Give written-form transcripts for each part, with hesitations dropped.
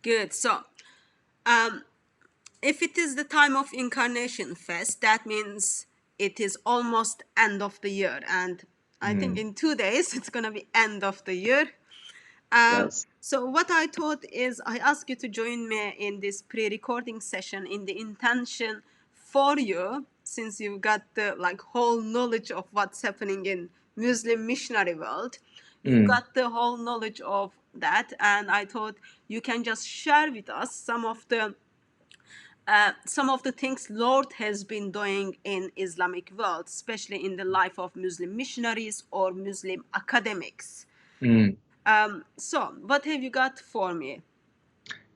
Good. So, um, if it is the time of Incarnation Fest, that means it is almost end of the year, and I think Mm, in 2 days it's gonna be end of the year. So what I thought is I ask you to join me in this pre-recording session in the intention for you, since you've got the like whole knowledge of what's happening in Muslim missionary world. You've mm, got the whole knowledge of that, and I thought you can just share with us some of the things Lord has been doing in Islamic world, especially in the life of Muslim missionaries or Muslim academics. mm. So, what have you got for me?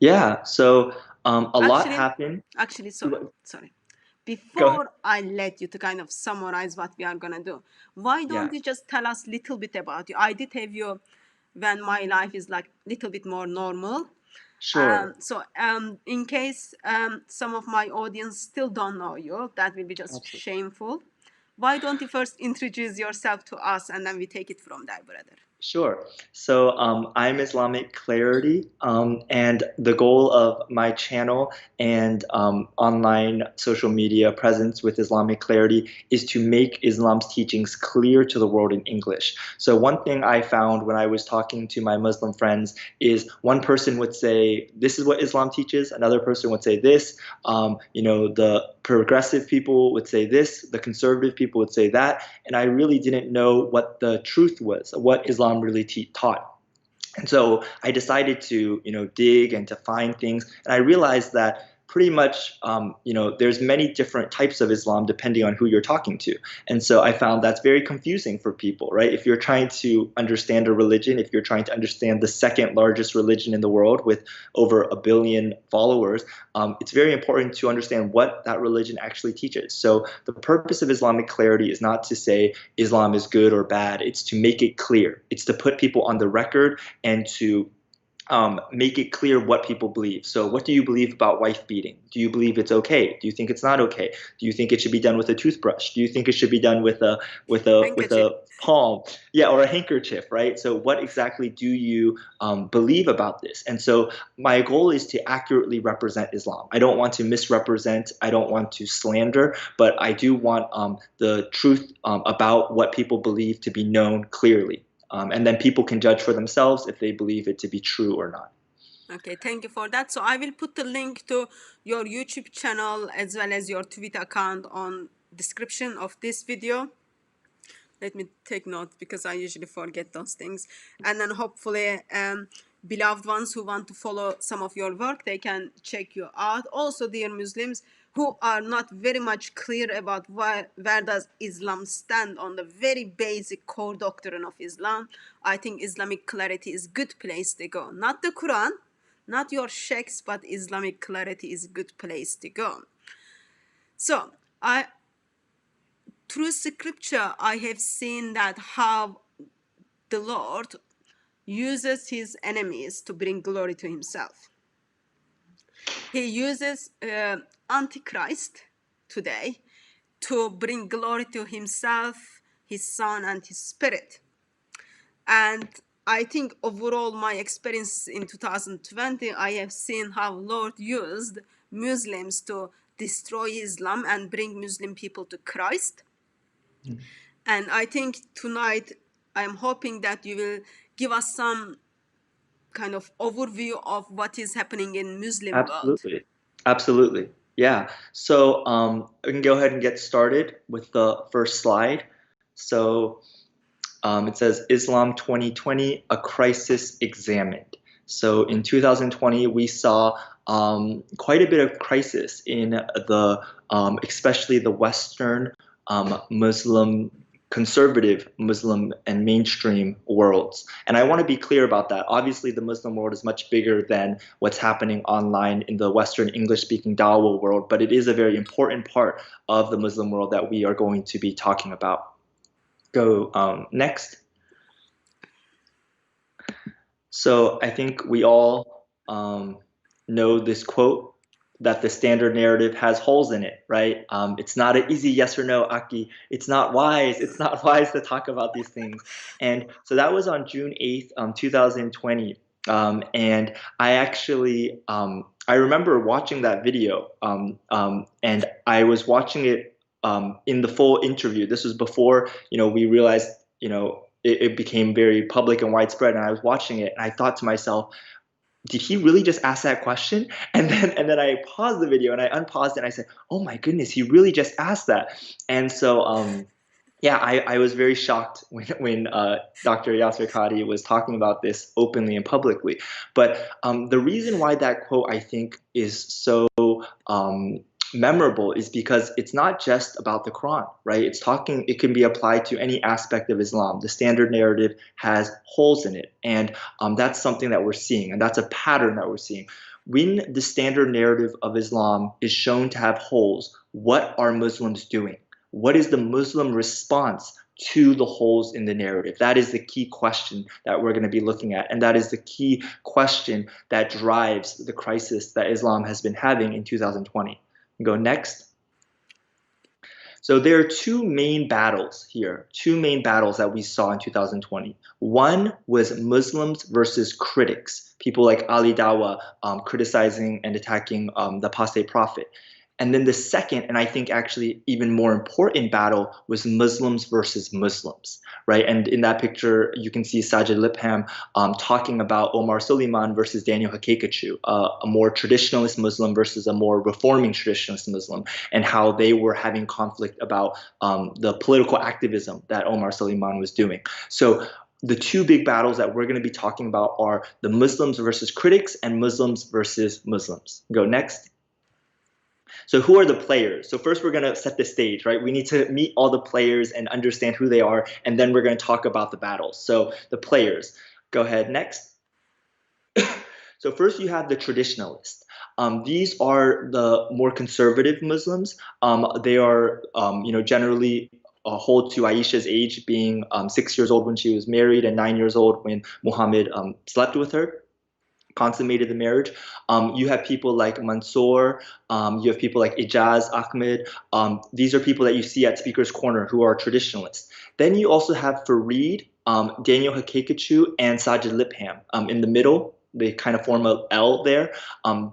Yeah, so a lot Actually, happened. sorry. Go ahead. Before I let you to kind of summarize what we are gonna do, why don't Yeah, you just tell us a little bit about you? I did have you when my life is like little bit more normal. sure. In case some of my audience still don't know you, that will be just Absolutely. shameful. Why don't you first introduce yourself to us and then we take it from there, brother? Sure. So I'm Islamic Clarity, and the goal of my channel and online social media presence with Islamic Clarity is to make Islam's teachings clear to the world in English. So one thing I found when I was talking to my Muslim friends is one person would say, "This is what Islam teaches," another person would say this. The progressive people would say this, the conservative people would say that, and I really didn't know what the truth was, what Islam really taught. And so I decided to, dig and to find things, and I realized that pretty much, there's many different types of Islam depending on who you're talking to. And so I found that's very confusing for people, right? If you're trying to understand a religion, if you're trying to understand the second largest religion in the world with over 1 billion followers, it's very important to understand what that religion actually teaches. So the purpose of Islamic clarity is not to say Islam is good or bad. It's to make it clear. It's to put people on the record and to make it clear what people believe. So, what do you believe about wife beating? Do you believe it's okay? Do you think it's not okay? Do you think it should be done with a toothbrush? Do you think it should be done with Handkerchief. a palm? Yeah, or a handkerchief, right? So, what exactly do you believe about this? And so, my goal is to accurately represent Islam. I don't want to misrepresent. I don't want to slander, but I do want the truth about what people believe to be known clearly. And then people can judge for themselves if they believe it to be true or not. Okay, thank you for that. So I will put the link to your YouTube channel as well as your Twitter account on description of this video. Let me take note because I usually forget those things. And then hopefully, beloved ones who want to follow some of your work, they can check you out. Also, dear Muslims who are not very much clear about where does Islam stand on the very basic core doctrine of Islam, I think Islamic clarity is a good place to go. Not the Quran, not your sheikhs, but Islamic clarity is a good place to go. So, through scripture, I have seen that how the Lord uses his enemies to bring glory to himself. He uses Antichrist today to bring glory to himself, his son, and his spirit. And I think overall my experience in 2020, I have seen how Lord used Muslims to destroy Islam and bring Muslim people to Christ. And I think tonight I'm hoping that you will give us some kind of overview of what is happening in Muslim world. Absolutely. Absolutely. Yeah. So we can go ahead and get started with the first slide. So it says Islam 2020, a crisis examined. So in 2020, we saw quite a bit of crisis in especially the Western Muslim, conservative Muslim and mainstream worlds. And I want to be clear about that. Obviously, the Muslim world is much bigger than what's happening online in the Western English-speaking Dawah world, but it is a very important part of the Muslim world that we are going to be talking about. Go next. So I think we all know this quote that the standard narrative has holes in it, right? It's not an easy yes or no, Aki. It's not wise. It's not wise to talk about these things. And so that was on June 8th, 2020. And I actually, I remember watching that video, and I was watching it in the full interview. This was before, we realized, it became very public and widespread. And I was watching it, and I thought to myself, did he really just ask that question? And then I paused the video and I unpaused it and I said, oh my goodness, he really just asked that. And so yeah, I was very shocked when Dr. Yasser Qadi was talking about this openly and publicly. But the reason why that quote I think is so um, memorable is because it's not just about the Quran, right? It can be applied to any aspect of Islam. The standard narrative has holes in it, and that's something that we're seeing, and that's a pattern that we're seeing. When the standard narrative of Islam is shown to have holes, what are Muslims doing? What is the Muslim response to the holes in the narrative? That is the key question that we're going to be looking at. And that is the key question that drives the crisis that Islam has been having in 2020. Go next. So there are two main battles here, two main battles that we saw in 2020. One was Muslims versus critics, people like Ali Dawa criticizing and attacking the apostate prophet. And then the second, and I think actually even more important battle was Muslims versus Muslims, right? And in that picture, you can see Sajid Lipham talking about Omar Suleiman versus Daniel Haqiqatjou, a more traditionalist Muslim versus a more reforming traditionalist Muslim, and how they were having conflict about the political activism that Omar Suleiman was doing. So the two big battles that we're going to be talking about are the Muslims versus critics and Muslims versus Muslims. Go next. So who are the players? So first we're going to set the stage, right? We need to meet all the players and understand who they are, and then we're going to talk about the battles. So the players. Go ahead, next. So first you have the traditionalists. These are the more conservative Muslims. They are, generally hold to Aisha's age, being 6 years old when she was married and 9 years old when Muhammad slept with her, consummated the marriage. You have people like Mansour, you have people like Ijaz Ahmed. These are people that you see at Speaker's Corner who are traditionalists. Then you also have Fareed, Daniel Haqiqatjou, and Sajid Lipham in the middle. They kind of form a L there.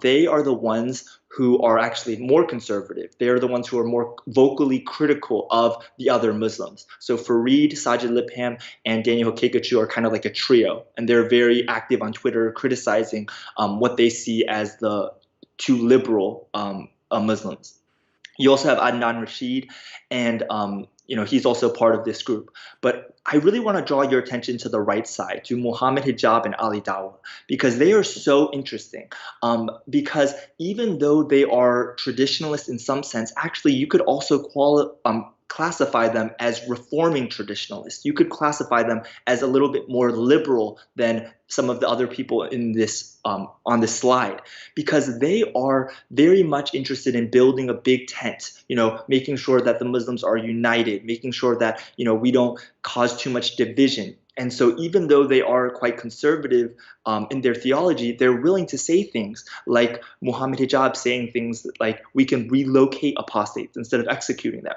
They are the ones who are actually more conservative. They are the ones who are more vocally critical of the other Muslims. So Fareed, Sajid Lipham, and Daniel Haqiqatjou are kind of like a trio, and they're very active on Twitter criticizing what they see as the too liberal Muslims. You also have Adnan Rashid, and he's also part of this group. But I really want to draw your attention to the right side, to Muhammad Hijab and Ali Dawa, because they are so interesting. Because even though they are traditionalists in some sense, actually you could also classify them as reforming traditionalists. You could classify them as a little bit more liberal than some of the other people in this on this slide, because they are very much interested in building a big tent, making sure that the Muslims are united, making sure that we don't cause too much division. And so even though they are quite conservative in their theology, they're willing to say things like Muhammad Hijab saying things like we can relocate apostates instead of executing them.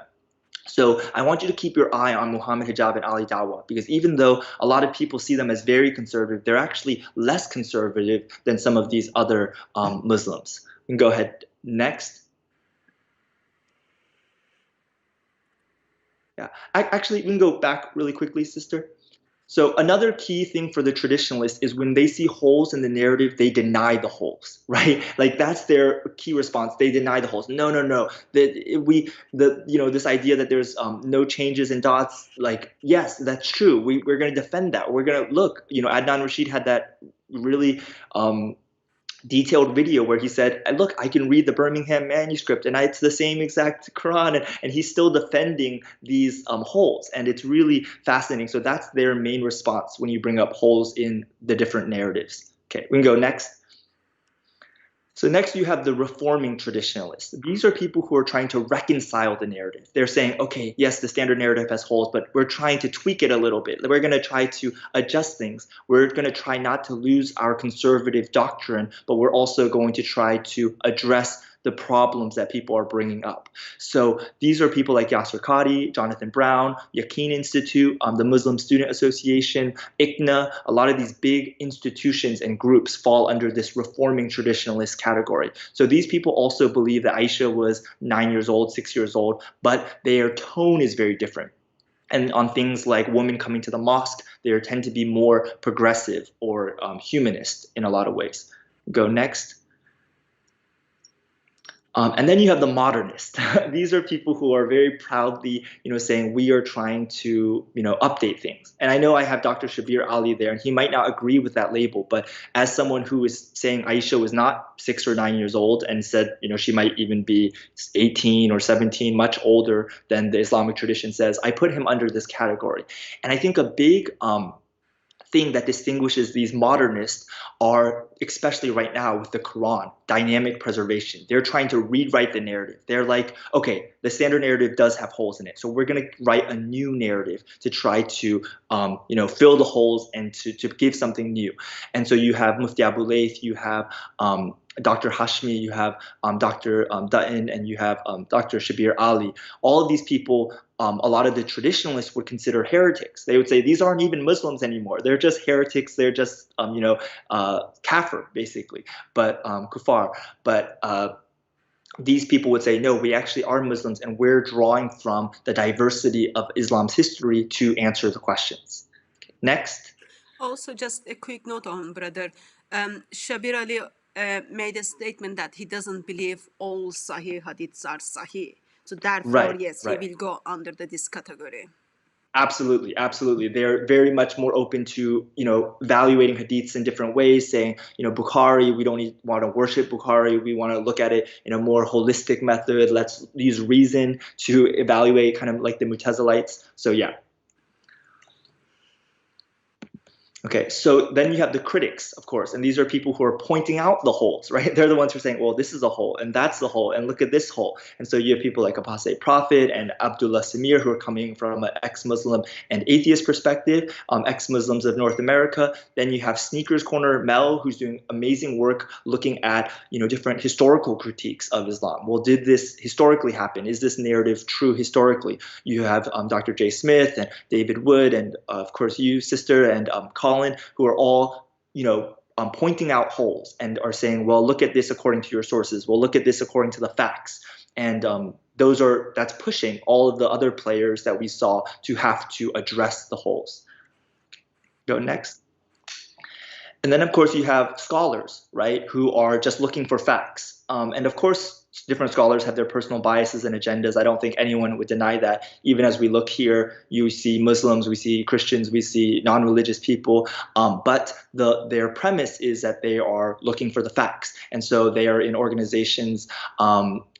So I want you to keep your eye on Muhammad Hijab and Ali Dawa, because even though a lot of people see them as very conservative, they're actually less conservative than some of these other Muslims. We can go ahead next. Yeah, actually, we can go back really quickly, sister. So another key thing for the traditionalists is when they see holes in the narrative, they deny the holes, right? Like that's their key response. They deny the holes. No, no, no. This idea that there's no changes in dots. Like, yes, that's true. We're going to defend that. We're going to look. Adnan Rashid had that really detailed video where he said, look, I can read the Birmingham manuscript and it's the same exact Quran, and he's still defending these holes, and it's really fascinating. So that's their main response when you bring up holes in the different narratives. Okay, we can go next. So next you have the reforming traditionalists. These are people who are trying to reconcile the narrative. They're saying, okay, yes, the standard narrative has holes, but we're trying to tweak it a little bit. We're going to try to adjust things. We're going to try not to lose our conservative doctrine, but we're also going to try to address the problems that people are bringing up. So these are people like Yasser Qadi, Jonathan Brown, Yaqeen Institute, the Muslim Student Association, ICNA. A lot of these big institutions and groups fall under this reforming traditionalist category. So these people also believe that Aisha was 9 years old, 6 years old, but their tone is very different. And on things like women coming to the mosque, they tend to be more progressive or humanist in a lot of ways. Go next. And then you have the modernists. These are people who are very proudly, saying we are trying to, update things. And I know I have Dr. Shabir Ali there, and he might not agree with that label. But as someone who is saying Aisha was not 6 or 9 years old and said, she might even be 18 or 17, much older than the Islamic tradition says, I put him under this category. And I think a big thing that distinguishes these modernists are, especially right now with the Quran, dynamic preservation. They're trying to rewrite the narrative. They're like, okay, the standard narrative does have holes in it, so we're going to write a new narrative to try to fill the holes and to give something new. And so you have Mufti Abu Layth, you have Dr. Hashmi, you have Dr. Dutton, and you have Dr. Shabir Ali. All of these people, a lot of the traditionalists would consider heretics. They would say these aren't even Muslims anymore. They're just heretics. They're just, kafir, basically, but kuffar. But these people would say, no, we actually are Muslims, and we're drawing from the diversity of Islam's history to answer the questions. Okay. Next. Also, just a quick note on brother. Shabir Ali made a statement that he doesn't believe all Sahih hadiths are Sahih. So therefore, yes, he will go under this category. Absolutely, absolutely. They're very much more open to, evaluating hadiths in different ways, saying, Bukhari, we don't want to worship Bukhari. We want to look at it in a more holistic method. Let's use reason to evaluate, kind of like the Mutazilites. So yeah. Okay, so then you have the critics, of course, and these are people who are pointing out the holes, right? They're the ones who are saying, well, this is a hole, and that's the hole, and look at this hole. And so you have people like Apostate Prophet and Abdullah Samir, who are coming from an ex-Muslim and atheist perspective, ex-Muslims of North America. Then you have Sneakers Corner Mel, who's doing amazing work looking at, different historical critiques of Islam. Well, did this historically happen? Is this narrative true historically? You have Dr. J. Smith and David Wood, and of course you, sister, and Colin, who are all, pointing out holes and are saying, well, look at this according to your sources. Well, look at this according to the facts. And that's pushing all of the other players that we saw to have to address the holes. Go next. And then, of course, you have scholars, right, who are just looking for facts. And of course, different scholars have their personal biases and agendas. I don't think anyone would deny that. Even as we look here, you see Muslims, we see Christians, we see non-religious people. But their premise is that they are looking for the facts. And so they are in organizations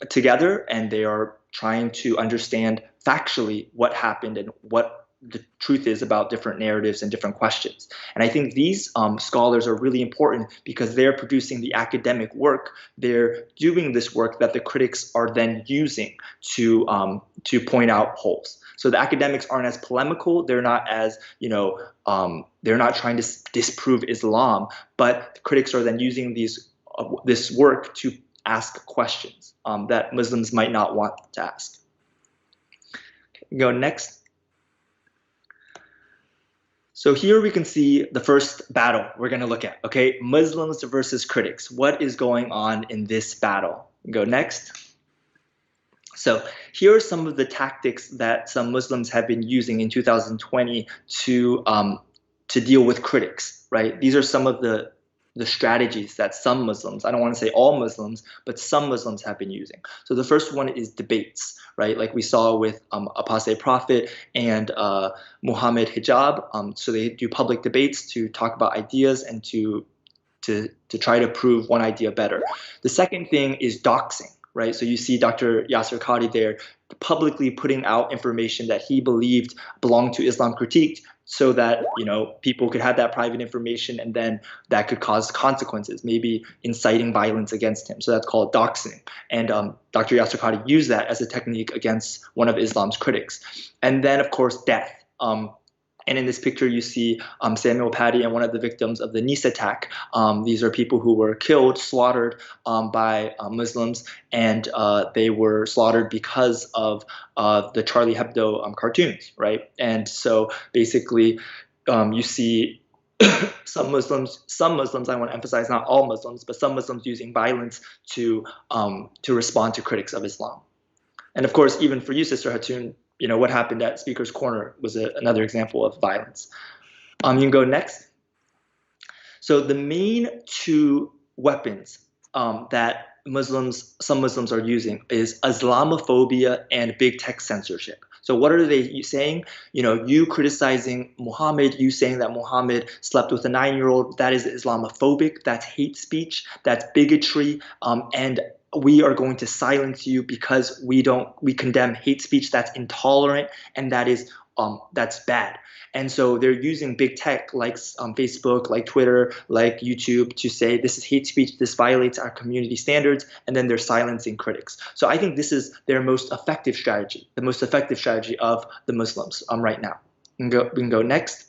together, and they are trying to understand factually what happened and what the truth is about different narratives and different questions. And I think these scholars are really important because they're producing the academic work. They're doing this work that the critics are then using to point out holes. So the academics aren't as polemical. They're not as, they're not trying to disprove Islam, but the critics are then using this work to ask questions that Muslims might not want to ask. Okay, go next. So here we can see the first battle we're going to look at, okay? Muslims versus critics. What is going on in this battle? Go next. So here are some of the tactics that some Muslims have been using in 2020 to deal with critics, right? These are some of the strategies that some Muslims, I don't want to say all Muslims, but some Muslims have been using. So the first one is debates, right? Like we saw with Apostate Prophet and Muhammad Hijab. So they do public debates to talk about ideas and to try to prove one idea better. The second thing is doxing, right? So you see Dr. Yasser Qadi there publicly putting out information that he believed belonged to Islam Critiqued, so that people could have that private information, and then that could cause consequences, maybe inciting violence against him. So that's called doxing. And Dr. Yasser Qadi used that as a technique against one of Islam's critics. And then, of course, death. And in this picture, you see Samuel Paty and one of the victims of the Nice attack. These are people who were killed, slaughtered by Muslims, and they were slaughtered because of the Charlie Hebdo cartoons, right? And so basically, you see some Muslims, I want to emphasize, not all Muslims, but some Muslims using violence to respond to critics of Islam. And of course, even for you, Sister Hatun, what happened at Speaker's Corner was another example of violence. You can go next. So the main two weapons that some Muslims are using is Islamophobia and big tech censorship. So what are they saying? You criticizing Muhammad, you saying that Muhammad slept with a 9-year-old, that is Islamophobic, that's hate speech, that's bigotry, and we are going to silence you because we condemn hate speech that's intolerant and that's bad. And so they're using big tech like Facebook, like Twitter, like YouTube to say this is hate speech, this violates our community standards, and then they're silencing critics. So I think this is their most effective strategy, the most effective strategy of the Muslims right now. We can go next.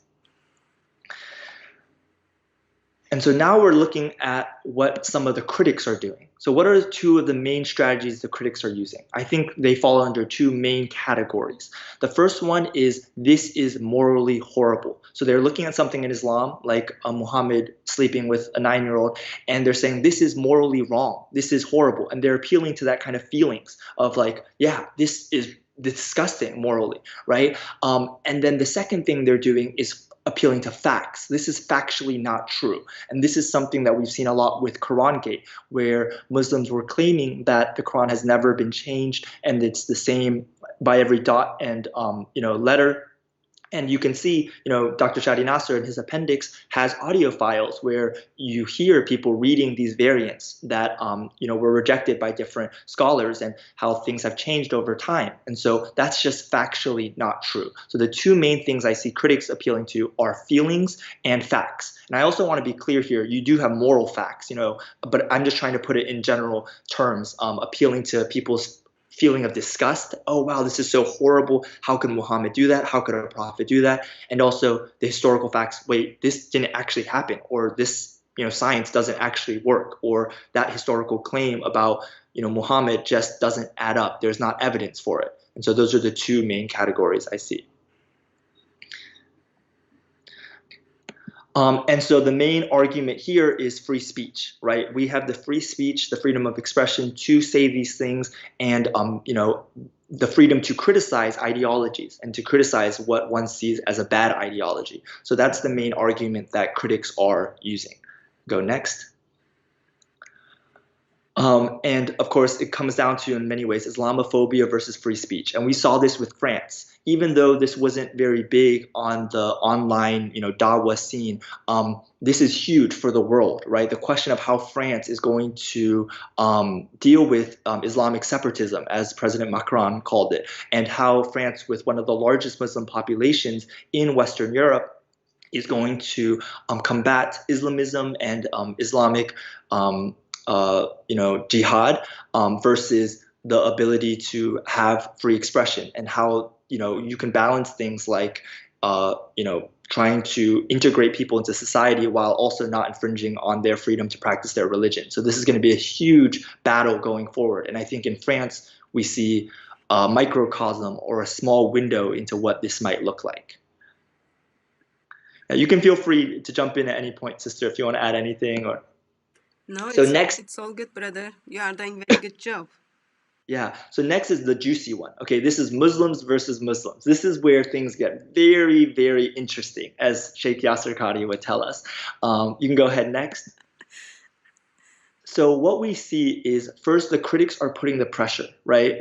And so now we're looking at what some of the critics are doing. So what are two of the main strategies the critics are using? I think they fall under two main categories. The first one is this is morally horrible. So they're looking at something in Islam, like Muhammad sleeping with a 9-year-old, and they're saying this is morally wrong. This is horrible. And they're appealing to that kind of feelings of like, yeah, this is disgusting morally, right? And then the second thing they're doing is appealing to facts. This is factually not true. And this is something that we've seen a lot with Quran Gate, where Muslims were claiming that the Quran has never been changed and it's the same by every dot and letter. And you can see, Dr. Shadi Nasser in his appendix has audio files where you hear people reading these variants that, were rejected by different scholars and how things have changed over time. And so that's just factually not true. So the two main things I see critics appealing to are feelings and facts. And I also want to be clear here, you do have moral facts, but I'm just trying to put it in general terms, appealing to people's feeling of disgust. Oh, wow, this is so horrible. How could Muhammad do that? How could a prophet do that? And also the historical facts. Wait, this didn't actually happen, or this, science doesn't actually work, or that historical claim about, Muhammad just doesn't add up. There's not evidence for it. And so those are the two main categories I see. And so the main argument here is free speech, right? We have the free speech, the freedom of expression to say these things, and the freedom to criticize ideologies and to criticize what one sees as a bad ideology. So that's the main argument that critics are using. Go next. And of course, it comes down to, in many ways, Islamophobia versus free speech. And we saw this with France. Even though this wasn't very big on the online, Dawa scene, this is huge for the world, right? The question of how France is going to deal with Islamic separatism, as President Macron called it, and how France, with one of the largest Muslim populations in Western Europe, is going to combat Islamism and Islamic jihad versus the ability to have free expression, and how you can balance things like trying to integrate people into society while also not infringing on their freedom to practice their religion. So this is going to be a huge battle going forward, and I think in France we see a microcosm or a small window into what this might look like. Now, you can feel free to jump in at any point, sister, if you want to add anything. Or no, so next, it's all good, brother. You are doing a very good job. Yeah. So next is the juicy one. Okay, this is Muslims versus Muslims. This is where things get very, very interesting, as Sheikh Yasser Qadi would tell us. You can go ahead next. So what we see is, first, the critics are putting the pressure, right?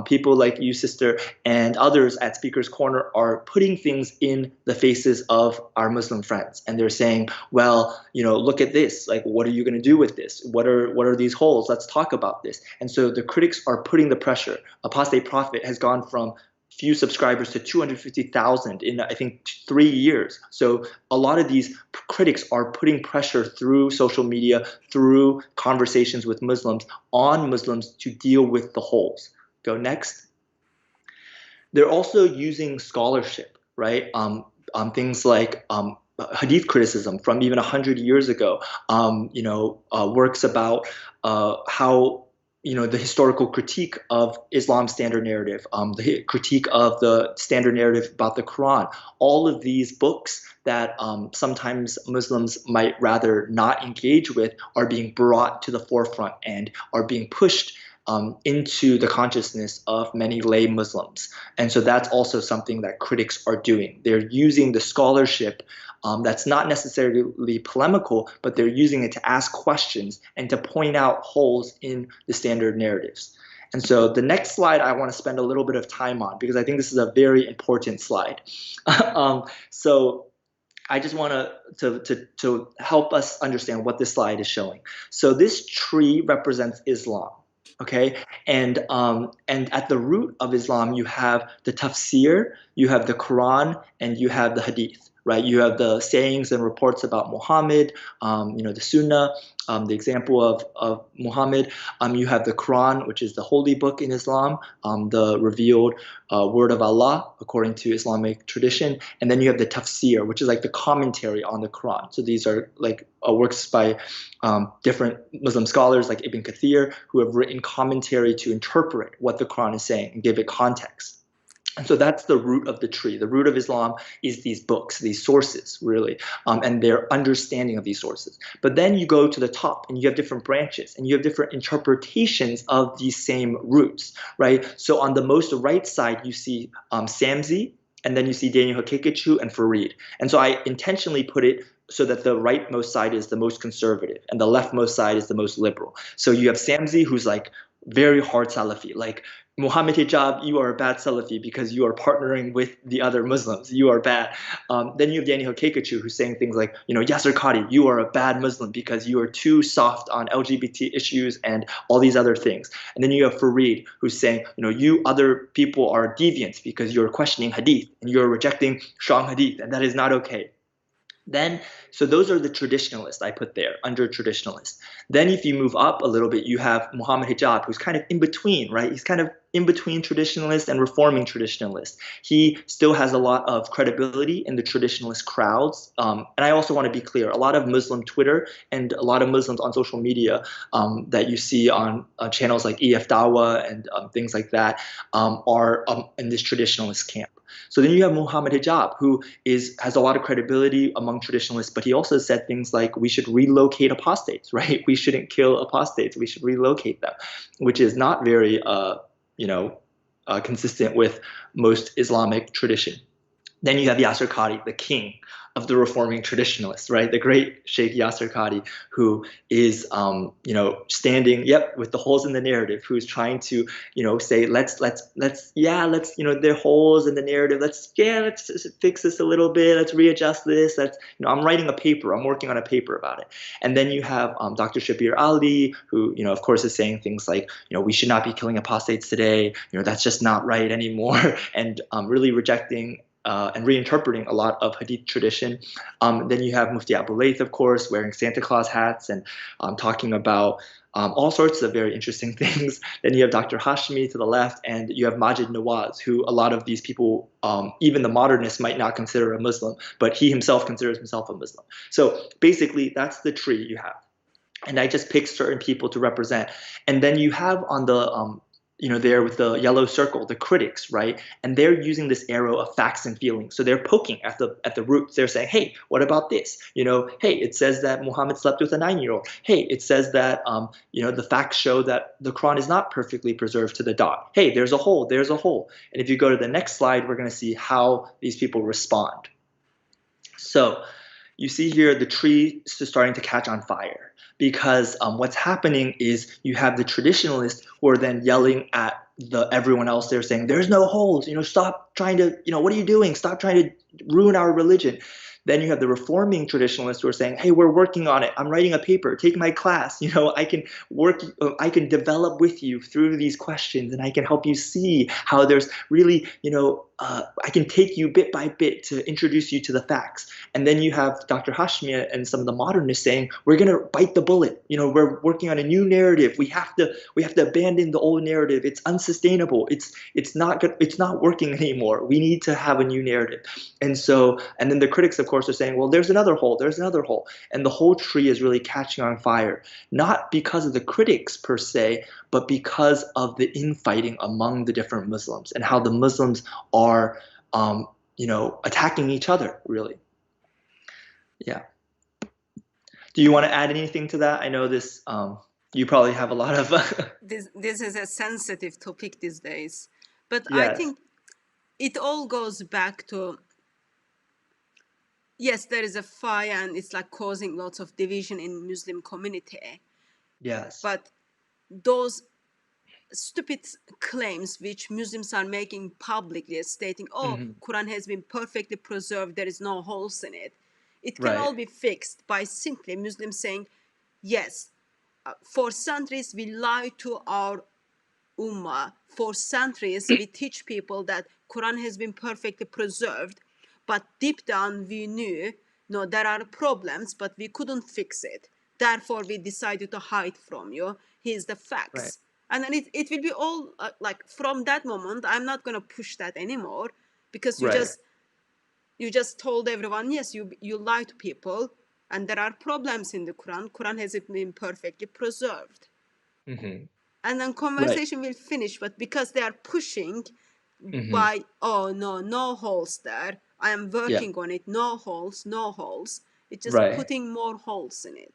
People like you, sister, and others at Speaker's Corner are putting things in the faces of our Muslim friends. And they're saying, well, look at this. Like, what are you going to do with this? What are these holes? Let's talk about this. And so the critics are putting the pressure. Apostate Prophet has gone from few subscribers to 250,000 in, I think, 3 years. So a lot of these critics are putting pressure through social media, through conversations with Muslims, on Muslims to deal with the holes. Go next. They're also using scholarship, right? things like hadith criticism from even 100 years ago, works about how the historical critique of Islam's standard narrative, the critique of the standard narrative about the Quran. All of these books that sometimes Muslims might rather not engage with are being brought to the forefront and are being pushed into the consciousness of many lay Muslims. And so that's also something that critics are doing. They're using the scholarship that's not necessarily polemical, but they're using it to ask questions and to point out holes in the standard narratives. And so the next slide I want to spend a little bit of time on because I think this is a very important slide. So I just want to help us understand what this slide is showing. So this tree represents Islam. Okay, and at the root of Islam, you have the tafsir, you have the Quran, and you have the hadith, right? You have the sayings and reports about Muhammad, the Sunnah, the example of Muhammad. You have the Quran, which is the holy book in Islam, the revealed word of Allah according to Islamic tradition, and then you have the tafsir, which is like the commentary on the Quran. So these are like works by different Muslim scholars like Ibn Kathir, who have written commentary to interpret what the Quran is saying and give it context. And so that's the root of the tree. The root of Islam is these books, these sources, really, and their understanding of these sources. But then you go to the top and you have different branches and you have different interpretations of these same roots, right? So on the most right side, you see Samzi, and then you see Daniel Haqiqatjou and Farid. And so I intentionally put it so that the rightmost side is the most conservative and the leftmost side is the most liberal. So you have Samzi, who's like very hard Salafi, like Muhammad Hijab, you are a bad Salafi because you are partnering with the other Muslims. You are bad. Then you have Daniel Haqiqatjou, who's saying things like, Yasser Qadhi, you are a bad Muslim because you are too soft on LGBT issues and all these other things. And then you have Farid, who's saying, you other people are deviants because you're questioning hadith and you're rejecting strong hadith, and that is not okay. Then, so those are the traditionalists I put there under traditionalists. Then if you move up a little bit, you have Muhammad Hijab, who's kind of in between, right? He's kind of in between traditionalists and reforming traditionalists. He still has a lot of credibility in the traditionalist crowds. And I also want to be clear, a lot of Muslim Twitter and a lot of Muslims on social media that you see on channels like EF Dawa and things like that are in this traditionalist camp. So then you have Muhammad Hijab, who has a lot of credibility among traditionalists, but he also said things like we should relocate apostates, right? We shouldn't kill apostates. We should relocate them, which is not very, consistent with most Islamic tradition. Then you have Yasser Qadhi, the king of the reforming traditionalists, right? The great Sheikh Yasser Qadhi, who is, standing, with the holes in the narrative, who's trying to, say, let's, there are holes in the narrative. Let's fix this a little bit. Let's readjust this. I'm writing a paper. I'm working on a paper about it. And then you have Dr. Shabir Ali, who, of course, is saying things like, we should not be killing apostates today. That's just not right anymore. And really rejecting and reinterpreting a lot of hadith tradition. Then you have Mufti Abu Layth, of course, wearing Santa Claus hats and talking about all sorts of very interesting things. Then you have Dr. Hashmi to the left, and you have Majid Nawaz, who a lot of these people, even the modernists, might not consider a Muslim, but he himself considers himself a Muslim. So basically, that's the tree you have. And I just picked certain people to represent. And then you have on the there with the yellow circle, the critics, right? And they're using this arrow of facts and feelings. So they're poking at the roots. They're saying, hey, what about this? Hey, it says that Muhammad slept with a 9-year-old. Hey, it says that, the facts show that the Quran is not perfectly preserved to the dot. Hey, there's a hole, there's a hole. And if you go to the next slide, we're going to see how these people respond. So you see here the tree is starting to catch on fire. Because what's happening is you have the traditionalists who are then yelling at everyone else. They're saying, there's no holes, stop trying to, what are you doing? Stop trying to ruin our religion. Then you have the reforming traditionalists who are saying, hey, we're working on it. I'm writing a paper. Take my class. I can work, I can develop with you through these questions, and I can help you see how there's really, I can take you bit by bit to introduce you to the facts. And then you have Dr. Hashmi and some of the modernists saying, we're going to bite the bullet. We're working on a new narrative. We have to abandon the old narrative. It's unsustainable. It's not good. It's not working anymore. We need to have a new narrative. And then the critics, of course, are saying, well, there's another hole. There's another hole. And the whole tree is really catching on fire, not because of the critics per se, but because of the infighting among the different Muslims and how the Muslims are, attacking each other, really. Yeah. Do you want to add anything to that? I know this, you probably have a lot of. This is a sensitive topic these days, but I Yes. think it all goes back to, yes, there is a fire and it's like causing lots of division in Muslim community. Yes. But those stupid claims which Muslims are making publicly, stating, oh, Quran has been perfectly preserved, there is no holes in it. It can all be fixed by simply Muslims saying, yes, for centuries we lie to our ummah. For centuries we teach people that Quran has been perfectly preserved, but deep down we knew, no, there are problems, but we couldn't fix it. Therefore we decided to hide from you. Here's the facts. Right. And then it will be all like from that moment, I'm not going to push that anymore, because you just told everyone, yes, you lie to people, and there are problems in the Quran. Quran hasn't been perfectly preserved. And then conversation will finish, but because they are pushing by, oh, no holes there, I am working on it, no holes, it's just putting more holes in it.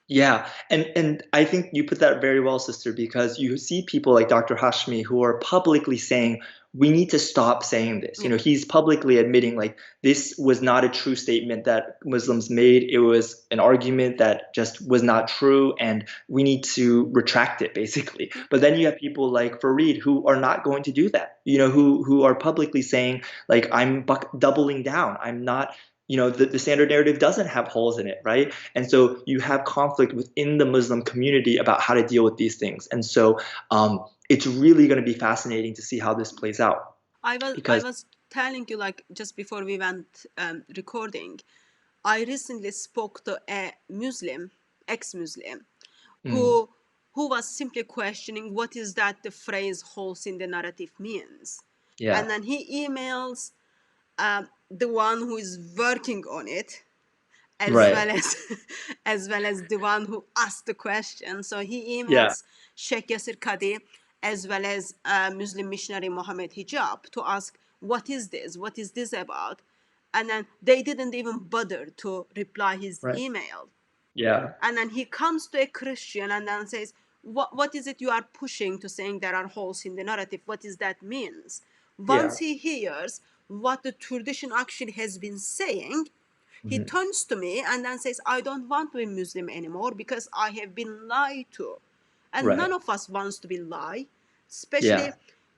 Yeah, and I think you put that very well, sister, because you see people like Dr. Hashmi who are publicly saying, we need to stop saying this. He's publicly admitting like this was not a true statement that Muslims made. It was an argument that just was not true, and we need to retract it, basically. But then you have people like Fareed who are not going to do that, who are publicly saying like, I'm doubling down. I'm not, the standard narrative doesn't have holes in it, right? And so you have conflict within the Muslim community about how to deal with these things. And so it's really going to be fascinating to see how this plays out. I was telling you, like, just before we went recording, I recently spoke to a Muslim, ex-Muslim, who was simply questioning what is that the phrase holes in the narrative means. Yeah. And then he emails the one who is working on it, as well as the one who asked the question. So he emails Sheikh Yasir Qadi as well as Muslim missionary Mohammed Hijab to ask, what is this about? And then they didn't even bother to reply his email. Yeah. And then he comes to a Christian and then says, what is it you are pushing to saying there are holes in the narrative? What does that means? Once he hears what the tradition actually has been saying, he turns to me and then says, I don't want to be Muslim anymore because I have been lied to. And none of us wants to be lied, especially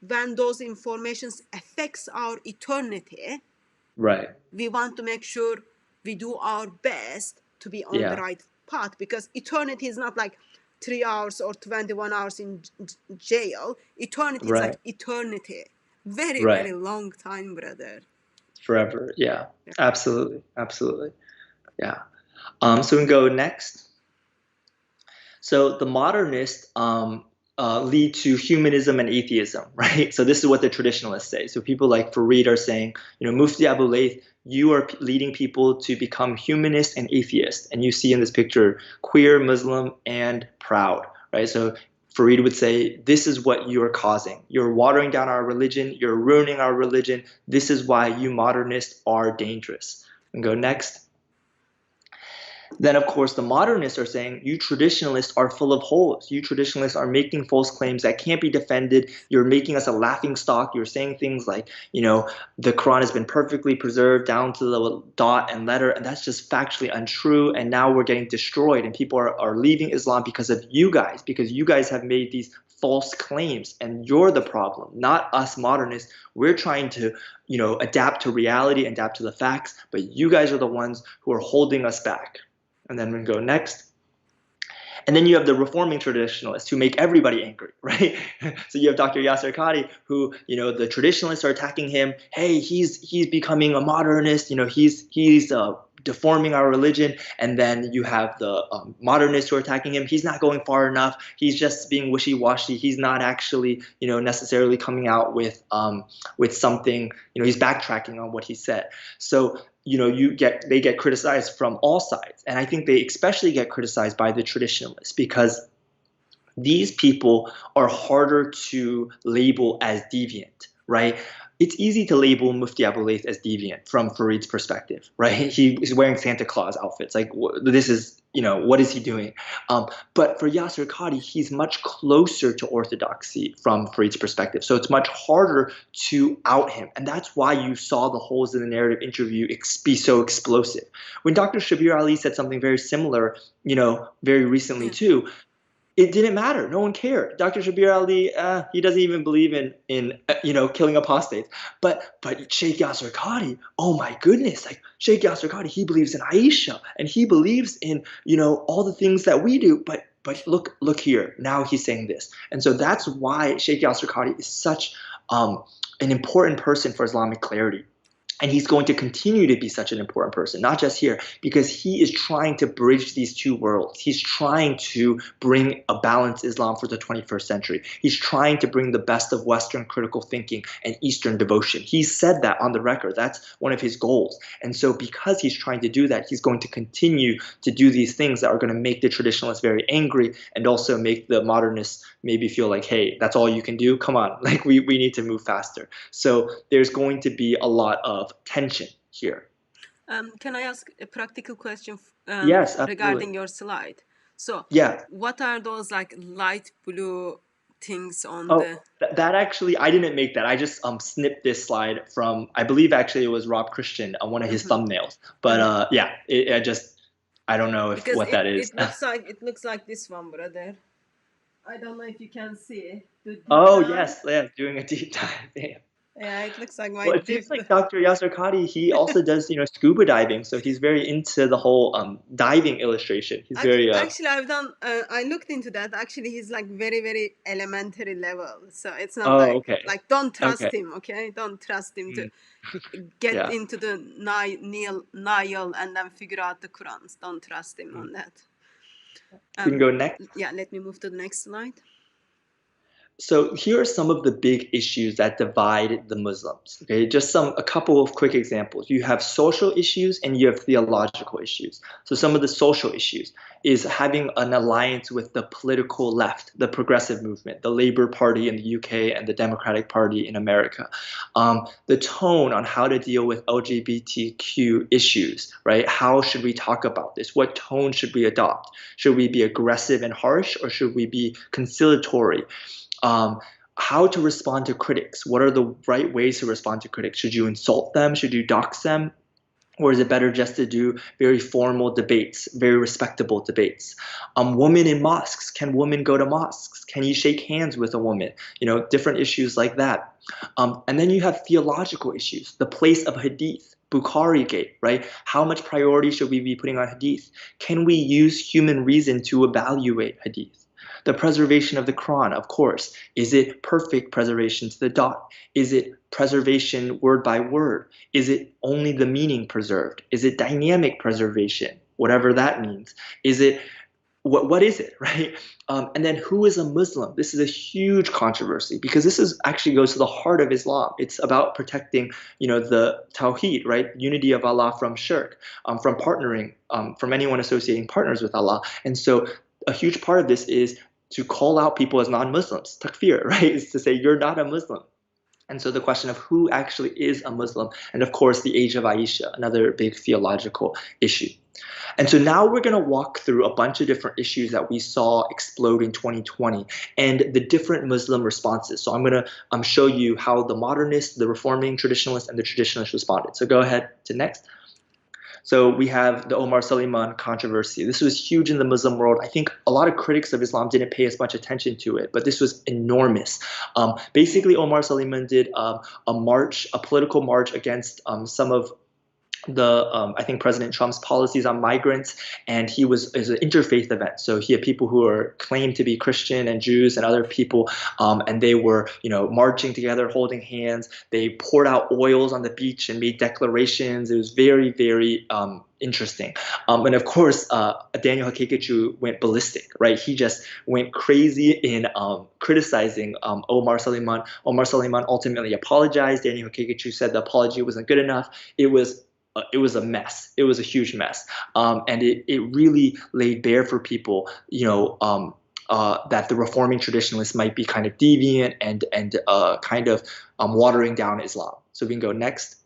when those informations affects our eternity. Right. We want to make sure we do our best to be on the right path, because eternity is not like 3 hours or 21 hours in jail. Eternity is like eternity. Very, very long time, brother. Forever. Yeah. Absolutely. Absolutely. Yeah. So we can go next. So the modernists lead to humanism and atheism, right? So this is what the traditionalists say. So people like Fareed are saying, Mufti Abu Layth, you are leading people to become humanist and atheist. And you see in this picture, queer, Muslim, and proud, right? So Fareed would say, this is what you're causing. You're watering down our religion. You're ruining our religion. This is why you modernists are dangerous. And go next. Then, of course, the modernists are saying, you traditionalists are full of holes. You traditionalists are making false claims that can't be defended. You're making us a laughing stock. You're saying things like, the Quran has been perfectly preserved down to the dot and letter, and that's just factually untrue. And now we're getting destroyed, and people are leaving Islam because of you guys, because you guys have made these false claims, and you're the problem, not us modernists. We're trying to, adapt to reality, adapt to the facts, but you guys are the ones who are holding us back. And then we go next. And then you have the reforming traditionalists who make everybody angry, right? So you have Dr. Yasser Qadi, who, the traditionalists are attacking him. Hey, he's becoming a modernist. He's deforming our religion. And then you have the modernists who are attacking him. He's not going far enough. He's just being wishy-washy. He's not actually, necessarily coming out with something. He's backtracking on what he said. So they get criticized from all sides. And I think they especially get criticized by the traditionalists because these people are harder to label as deviant, right? It's easy to label Mufti Abu Layth as deviant from Farid's perspective, right? He's wearing Santa Claus outfits. Like, this is, what is he doing? But for Yasser Qadi, he's much closer to orthodoxy from Farid's perspective. So it's much harder to out him. And that's why you saw the holes in the narrative interview be so explosive. When Dr. Shabir Ali said something very similar, very recently too, it didn't matter. No one cared. Dr. Shabir Ali, he doesn't even believe in killing apostates. But Sheikh Yasser Qadi, oh my goodness, like Sheikh Yasser Qadi, he believes in Aisha and he believes in all the things that we do. But look here. Now he's saying this, and so that's why Sheikh Yasser Qadi is such an important person for Islamic clarity. And he's going to continue to be such an important person, not just here, because he is trying to bridge these two worlds. He's trying to bring a balanced Islam for the 21st century. He's trying to bring the best of Western critical thinking and Eastern devotion. He said that on the record. That's one of his goals. And so because he's trying to do that, he's going to continue to do these things that are going to make the traditionalists very angry and also make the modernists maybe feel like, hey, that's all you can do? Come on, like we need to move faster. So there's going to be a lot of tension here. Can I ask a practical question Yes, absolutely. regarding your slide? So yeah, what are those like light blue things on that actually, I didn't make that. I just snipped this slide from, I believe actually it was Rob Christian on one of his thumbnails. But I don't know what that is. It looks like this one, brother. I don't know if you can see. Yes, doing a deep dive. Yeah, it looks like Well, it seems like Dr. Yasser Qadi, he also does, scuba diving. So he's very into the whole diving illustration. He's very actually, I looked into that. Actually, he's like very, very elementary level. So it's not like don't trust him, okay? Don't trust him to get into the Nile and then figure out the Qurans. Don't trust him on that. We can go next. Yeah, let me move to the next slide. So here are some of the big issues that divide the Muslims. Okay, just a couple of quick examples. You have social issues and you have theological issues. So some of the social issues is having an alliance with the political left, the progressive movement, the Labour Party in the UK and the Democratic Party in America. The tone on how to deal with LGBTQ issues, right? How should we talk about this? What tone should we adopt? Should we be aggressive and harsh, or should we be conciliatory? How to respond to critics. What are the right ways to respond to critics? Should you insult them? Should you dox them? Or is it better just to do very formal debates, very respectable debates? Women in mosques. Can women go to mosques? Can you shake hands with a woman? Different issues like that. And then you have theological issues. The place of hadith. Bukhari gate, right? How much priority should we be putting on hadith? Can we use human reason to evaluate hadith? The preservation of the Quran, of course. Is it perfect preservation to the dot? Is it preservation word by word? Is it only the meaning preserved? Is it dynamic preservation? Whatever that means. Is it, what is it, right? And then who is a Muslim? This is a huge controversy because this actually goes to the heart of Islam. It's about protecting, the Tawheed, right? Unity of Allah from shirk, from partnering, from anyone associating partners with Allah. And so a huge part of this is to call out people as non-Muslims, takfir, right? Is to say you're not a Muslim. And so the question of who actually is a Muslim, and of course the age of Aisha, another big theological issue. And so now we're going to walk through a bunch of different issues that we saw explode in 2020 and the different Muslim responses. So I'm going to show you how the modernists, the reforming traditionalists, and the traditionalists responded. So go ahead to next. So we have the Omar Suleiman controversy. This was huge in the Muslim world. I think a lot of critics of Islam didn't pay as much attention to it, but this was enormous. Basically, Omar Suleiman did a march, a political march against some of the I think President Trump's policies on migrants, and he was is an interfaith event. So he had people who are claimed to be Christian and Jews and other people, and they were marching together, holding hands. They poured out oils on the beach and made declarations. It was very very interesting. And of course, Daniel Haqiqatjou went ballistic, right? He just went crazy in criticizing Omar Suleiman. Omar Suleiman ultimately apologized. Daniel Haqiqatjou said the apology wasn't good enough. It was a mess. It was a huge mess, and it really laid bare for people, that the reforming traditionalists might be kind of deviant and kind of watering down Islam. So we can go next.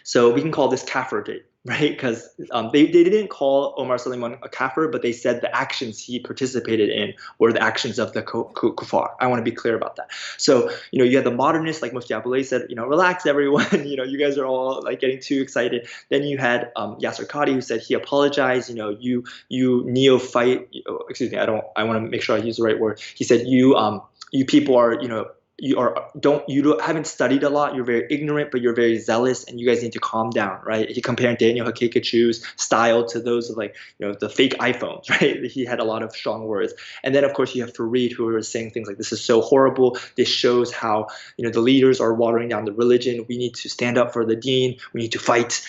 So we can call this kafir date, right? Because they didn't call Omar Suleiman a kafir, but they said the actions he participated in were the actions of the kuffar. I want to be clear about that. So, you had the modernists, like Mufti Abulay said, relax everyone, you guys are all like getting too excited. Then you had Yasser Qadhi, who said he apologized, you neophyte, excuse me, I want to make sure I use the right word. He said, you people are, you haven't studied a lot. You're very ignorant, but you're very zealous, and you guys need to calm down, right? He compared Daniel Haqiqatjou's style to those of the fake iPhones, right? He had a lot of strong words. And then of course you have Fareed, who was saying things like, "This is so horrible. This shows how the leaders are watering down the religion. We need to stand up for the deen. We need to fight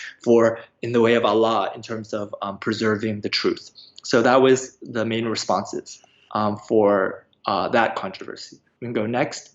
in the way of Allah in terms of preserving the truth." So that was the main responses for that controversy. We can go next.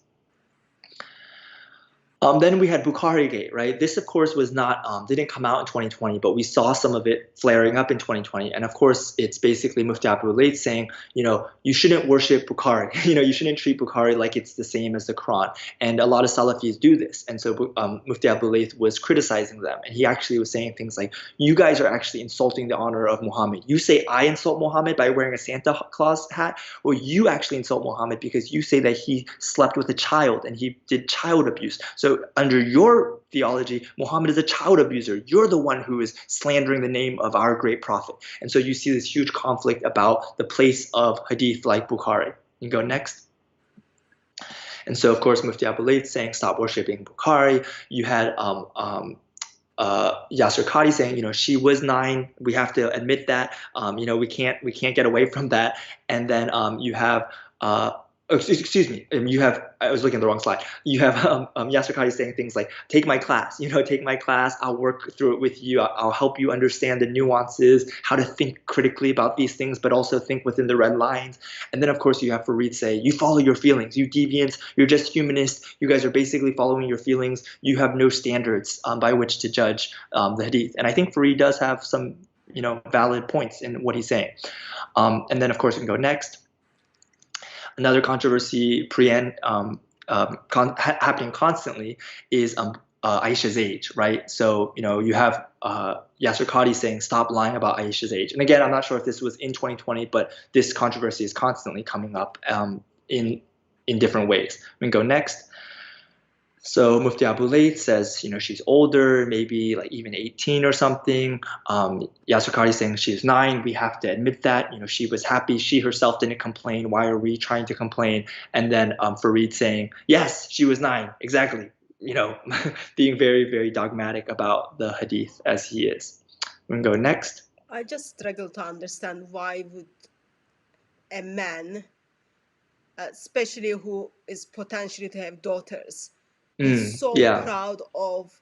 Then we had Bukhari Gate, right? This, of course, was not didn't come out in 2020, but we saw some of it flaring up in 2020. And of course, it's basically Mufti Abdul Layth saying, you shouldn't worship Bukhari. You shouldn't treat Bukhari like it's the same as the Quran. And a lot of Salafis do this. And so Mufti Abdul Layth was criticizing them. And he actually was saying things like, you guys are actually insulting the honor of Muhammad. You say I insult Muhammad by wearing a Santa Claus hat. Well, you actually insult Muhammad because you say that he slept with a child and he did child abuse. So under your theology, Muhammad is a child abuser. You're the one who is slandering the name of our great prophet. And so you see this huge conflict about the place of hadith like Bukhari. You go next. And so, of course, Mufti Abul Layth saying, stop worshiping Bukhari. You had Yasser Qadhi saying, she was 9. We have to admit that. We can't get away from that. And then you have excuse me. I was looking at the wrong slide. You have Yasser Qadhi saying things like, take my class, take my class. I'll work through it with you. I'll help you understand the nuances, how to think critically about these things, but also think within the red lines. And then, of course, you have Fareed say, you follow your feelings, you deviants, you're just humanists. You guys are basically following your feelings. You have no standards by which to judge the hadith. And I think Fareed does have some, valid points in what he's saying. And then, of course, we can go next. Another controversy happening constantly is Aisha's age, right? So, you have Yasser Qadhi saying, stop lying about Aisha's age. And again, I'm not sure if this was in 2020, but this controversy is constantly coming up in different ways. We can go next. So Mufti Abul Layth says, she's older, maybe like even 18 or something. Yasser Qadhi saying she's 9. We have to admit that. She was happy. She herself didn't complain. Why are we trying to complain? And then Fareed saying, yes, she was 9. Exactly. Being very, very dogmatic about the hadith as he is. We can go next. I just struggle to understand why would a man, especially who is potentially to have daughters, is so proud of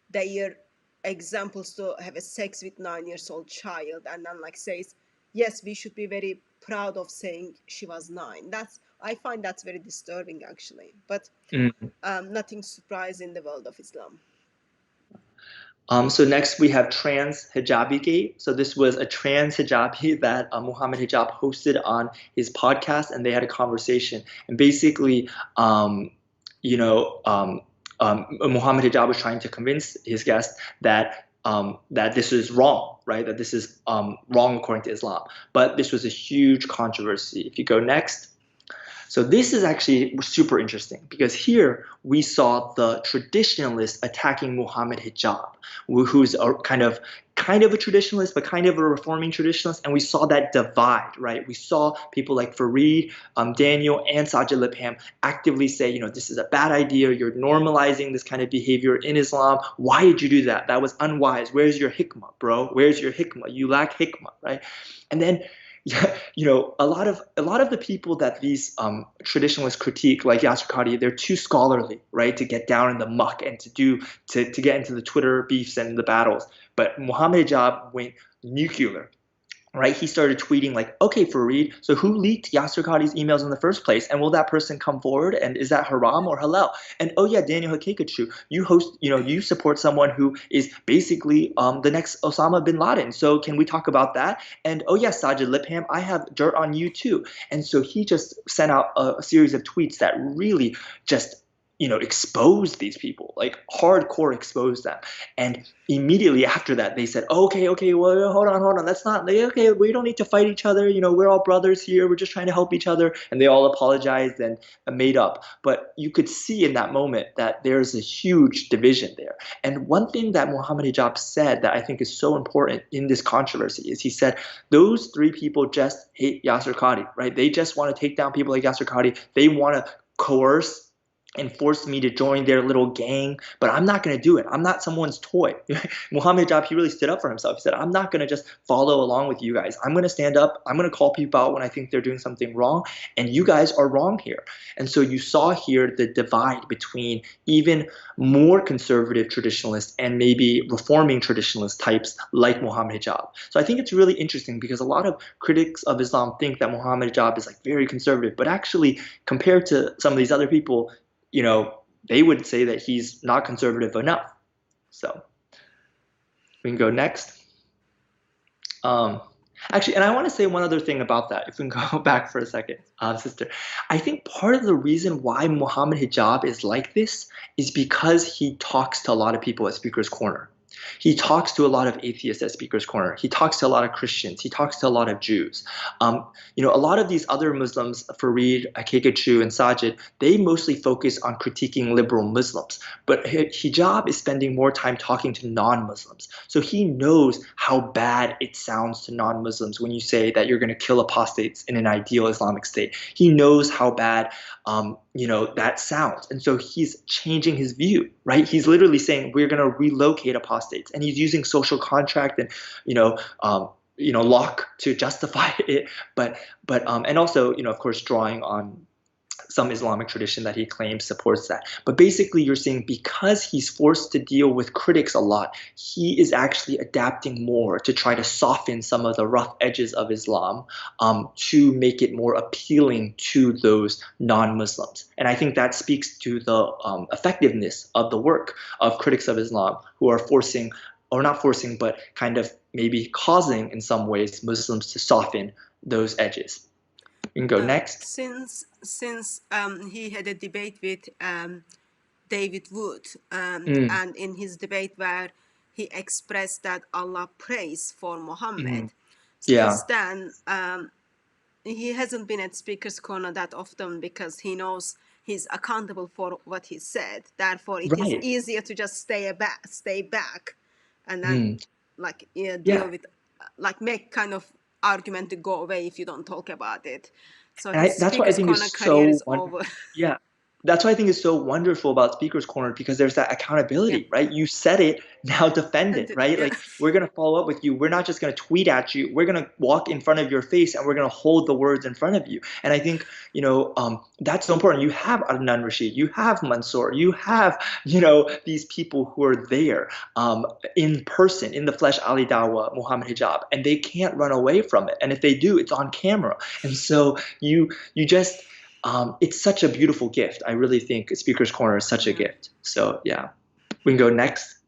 their examples to have a sex with 9-year-old child, and then says, yes, we should be very proud of saying she was 9. I find that's very disturbing actually, but nothing surprising in the world of Islam. So next we have trans hijabi gate. So this was a trans hijabi that Muhammad Hijab hosted on his podcast, and they had a conversation. And basically, Muhammad Hijab was trying to convince his guest that this is wrong, right? That this is wrong according to Islam. But this was a huge controversy. If you go next. So this is actually super interesting because here we saw the traditionalist attacking Muhammad Hijab, who's a kind of a traditionalist, but kind of a reforming traditionalist, and we saw that divide, right? We saw people like Fareed, Daniel, and Sajid Lipham actively say, you know, this is a bad idea. You're normalizing this kind of behavior in Islam. Why did you do that? That was unwise. Where's your hikmah, bro? Where's your hikmah? You lack hikmah, right? And then yeah, you know, a lot of the people that these traditionalists critique, like Yasser Qadhi, they're too scholarly, right, to get down in the muck and to get into the Twitter beefs and the battles. But Muhammad Hijab went nuclear, right? He started tweeting like, okay, Fareed, so who leaked Yasser Qadhi's emails in the first place? And will that person come forward? And is that haram or halal? And oh yeah, Daniel Hakikachu, you support someone who is basically the next Osama bin Laden. So can we talk about that? And oh yeah, Sajid Lipham, I have dirt on you too. And so he just sent out a series of tweets that really just exposed these people, like hardcore exposed them. And immediately after that, they said, okay, well, hold on. That's not, okay, we don't need to fight each other. You know, we're all brothers here. We're just trying to help each other. And they all apologized and made up. But you could see in that moment that there's a huge division there. And one thing that Muhammad Hijab said that I think is so important in this controversy is he said, those three people just hate Yasser Qadhi, right? They just want to take down people like Yasser Qadhi. They want to coerce and forced me to join their little gang, but I'm not going to do it. I'm not someone's toy. Muhammad Hijab, he really stood up for himself. He said, I'm not going to just follow along with you guys. I'm going to stand up. I'm going to call people out when I think they're doing something wrong, and you guys are wrong here. And so you saw here the divide between even more conservative traditionalists and maybe reforming traditionalist types like Muhammad Hijab. So I think it's really interesting because a lot of critics of Islam think that Muhammad Hijab is like very conservative, but actually compared to some of these other people, they would say that he's not conservative enough. So we can go next. Actually, and I want to say one other thing about that, if we can go back for a second, sister. I think part of the reason why Muhammad Hijab is like this is because he talks to a lot of people at Speaker's Corner. He talks to a lot of atheists at Speaker's Corner. He talks to a lot of Christians. He talks to a lot of Jews. A lot of these other Muslims, Fareed, Akekachu, and Sajid, they mostly focus on critiquing liberal Muslims. But Hijab is spending more time talking to non-Muslims. So he knows how bad it sounds to non-Muslims when you say that you're going to kill apostates in an ideal Islamic state. He knows how bad that sounds. And so he's changing his view, right? He's literally saying we're going to relocate apostates, and he's using social contract and Locke to justify it, but and also of course drawing on some Islamic tradition that he claims supports that. But basically you're saying because he's forced to deal with critics a lot, he is actually adapting more to try to soften some of the rough edges of Islam to make it more appealing to those non-Muslims. And I think that speaks to the effectiveness of the work of critics of Islam who are forcing, or not forcing, but kind of maybe causing in some ways Muslims to soften those edges. You can go next. Since he had a debate with David Wood, and in his debate where he expressed that Allah prays for Muhammad, since then he hasn't been at Speaker's Corner that often because he knows he's accountable for what he said. Therefore, it is easier to just stay back, and then deal with, make kind of argument to go away if you don't talk about it. So that's what I think is so wonderful. Yeah, that's what I think is so wonderful about Speaker's Corner, because there's that accountability, right? You said it, now defend it, right? Like, we're going to follow up with you. We're not just going to tweet at you. We're going to walk in front of your face and we're going to hold the words in front of you. And I think, that's so important. You have Adnan Rashid, you have Mansour, you have, these people who are there in person, in the flesh, Ali Dawa, Muhammad Hijab, and they can't run away from it. And if they do, it's on camera. And so you just, it's such a beautiful gift. I really think Speaker's Corner is such a gift. So yeah, we can go next.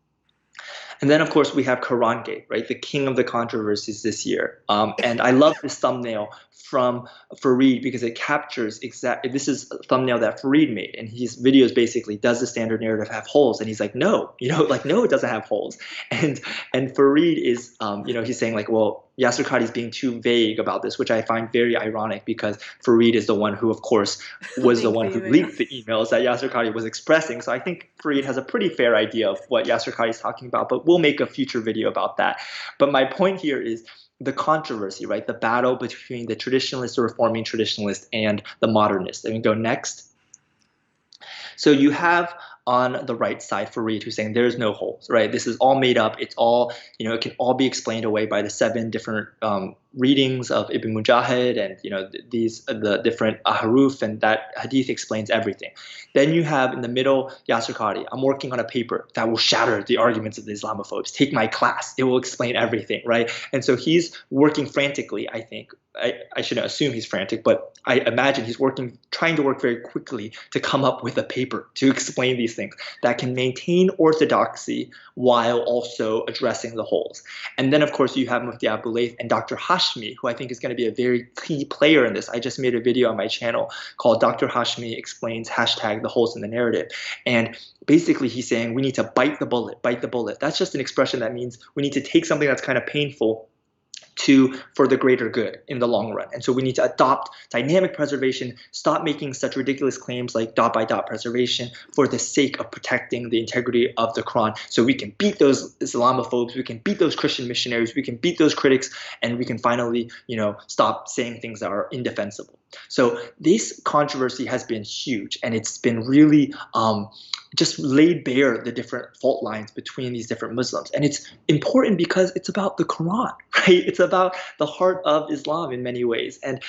And then of course we have Quran Gate, right? The king of the controversies this year. And I love this thumbnail from Fareed because it captures this is a thumbnail that Fareed made, and his videos basically, does the standard narrative have holes? And he's like, no, no, it doesn't have holes. And Fareed is, he's saying like, well, Yasser Qadi is being too vague about this, which I find very ironic because Fareed is the one who, of course, was the Link one the who email. leaked the emails that Yasser Qadi was expressing. So I think Fareed has a pretty fair idea of what Yasser Qadi is talking about, but we'll make a future video about that. But my point here is the controversy, right? The battle between the traditionalist, the reforming traditionalist, and the modernist. And we go next. So you have on the right side Fareed who's saying there's no holes, right? This is all made up. It's all, it can all be explained away by the 7 different readings of Ibn Mujahid and, the different ahruf, and that hadith explains everything. Then you have in the middle Yasser Qadi. I'm working on a paper that will shatter the arguments of the Islamophobes. Take my class. It will explain everything, right? And so he's working frantically, I think. I shouldn't assume he's frantic, but I imagine he's trying to work very quickly to come up with a paper to explain these things that can maintain orthodoxy while also addressing the holes. And then, of course, you have Mufti Abu Layth and Dr. Hashmi, who I think is going to be a very key player in this. I just made a video on my channel called Dr. Hashmi Explains #the holes in the narrative. And basically he's saying we need to bite the bullet, bite the bullet. That's just an expression that means we need to take something that's kind of painful for the greater good in the long run. And so we need to adopt dynamic preservation, stop making such ridiculous claims like dot by dot preservation for the sake of protecting the integrity of the Quran. So we can beat those Islamophobes, we can beat those Christian missionaries, we can beat those critics, and we can finally, stop saying things that are indefensible. So this controversy has been huge, and it's been really just laid bare the different fault lines between these different Muslims. And it's important because it's about the Quran, right? It's about the heart of Islam in many ways. And,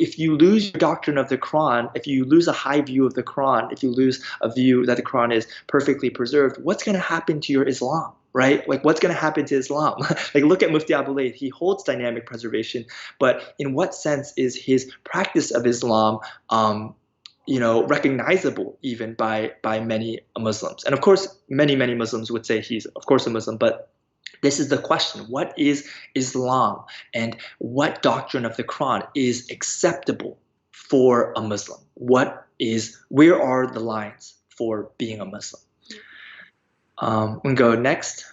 if you lose your doctrine of the Quran, if you lose a high view of the Quran, if you lose a view that the Quran is perfectly preserved, what's going to happen to your Islam? Right? Like, what's going to happen to Islam? Like, look at Mufti Abu Layth. He holds dynamic preservation, but in what sense is his practice of Islam recognizable even by many Muslims? And of course, many Muslims would say he's, of course, a Muslim, but this is the question. What is Islam, and what doctrine of the Quran is acceptable for a Muslim? Where are the lines for being a Muslim? We can go next.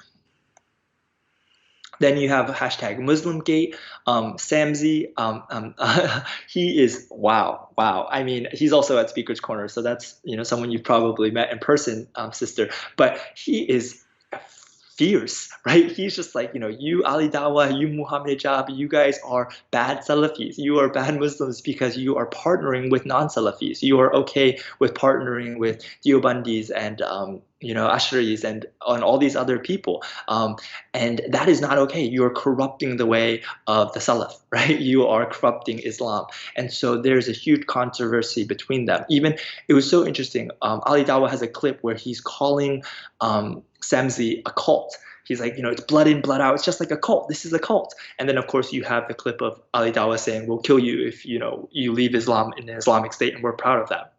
Then you have #MuslimGate. Samzi, he is, wow. I mean, he's also at Speaker's Corner, so that's, someone you've probably met in person, sister. But he is fierce, right? He's just like, you Ali Dawah, you Muhammad Hijab, you guys are bad Salafis. You are bad Muslims because you are partnering with non-Salafis. You are okay with partnering with Deobandis and Ash'aris and on all these other people. And that is not okay. You are corrupting the way of the Salaf, right? You are corrupting Islam. And so there's a huge controversy between them. Even, it was so interesting. Ali Dawah has a clip where he's calling Samzi a cult. He's like, it's blood in, blood out. It's just like a cult. This is a cult. And then, of course, you have the clip of Ali Dawah saying, we'll kill you if, you leave Islam in an Islamic state, and we're proud of that.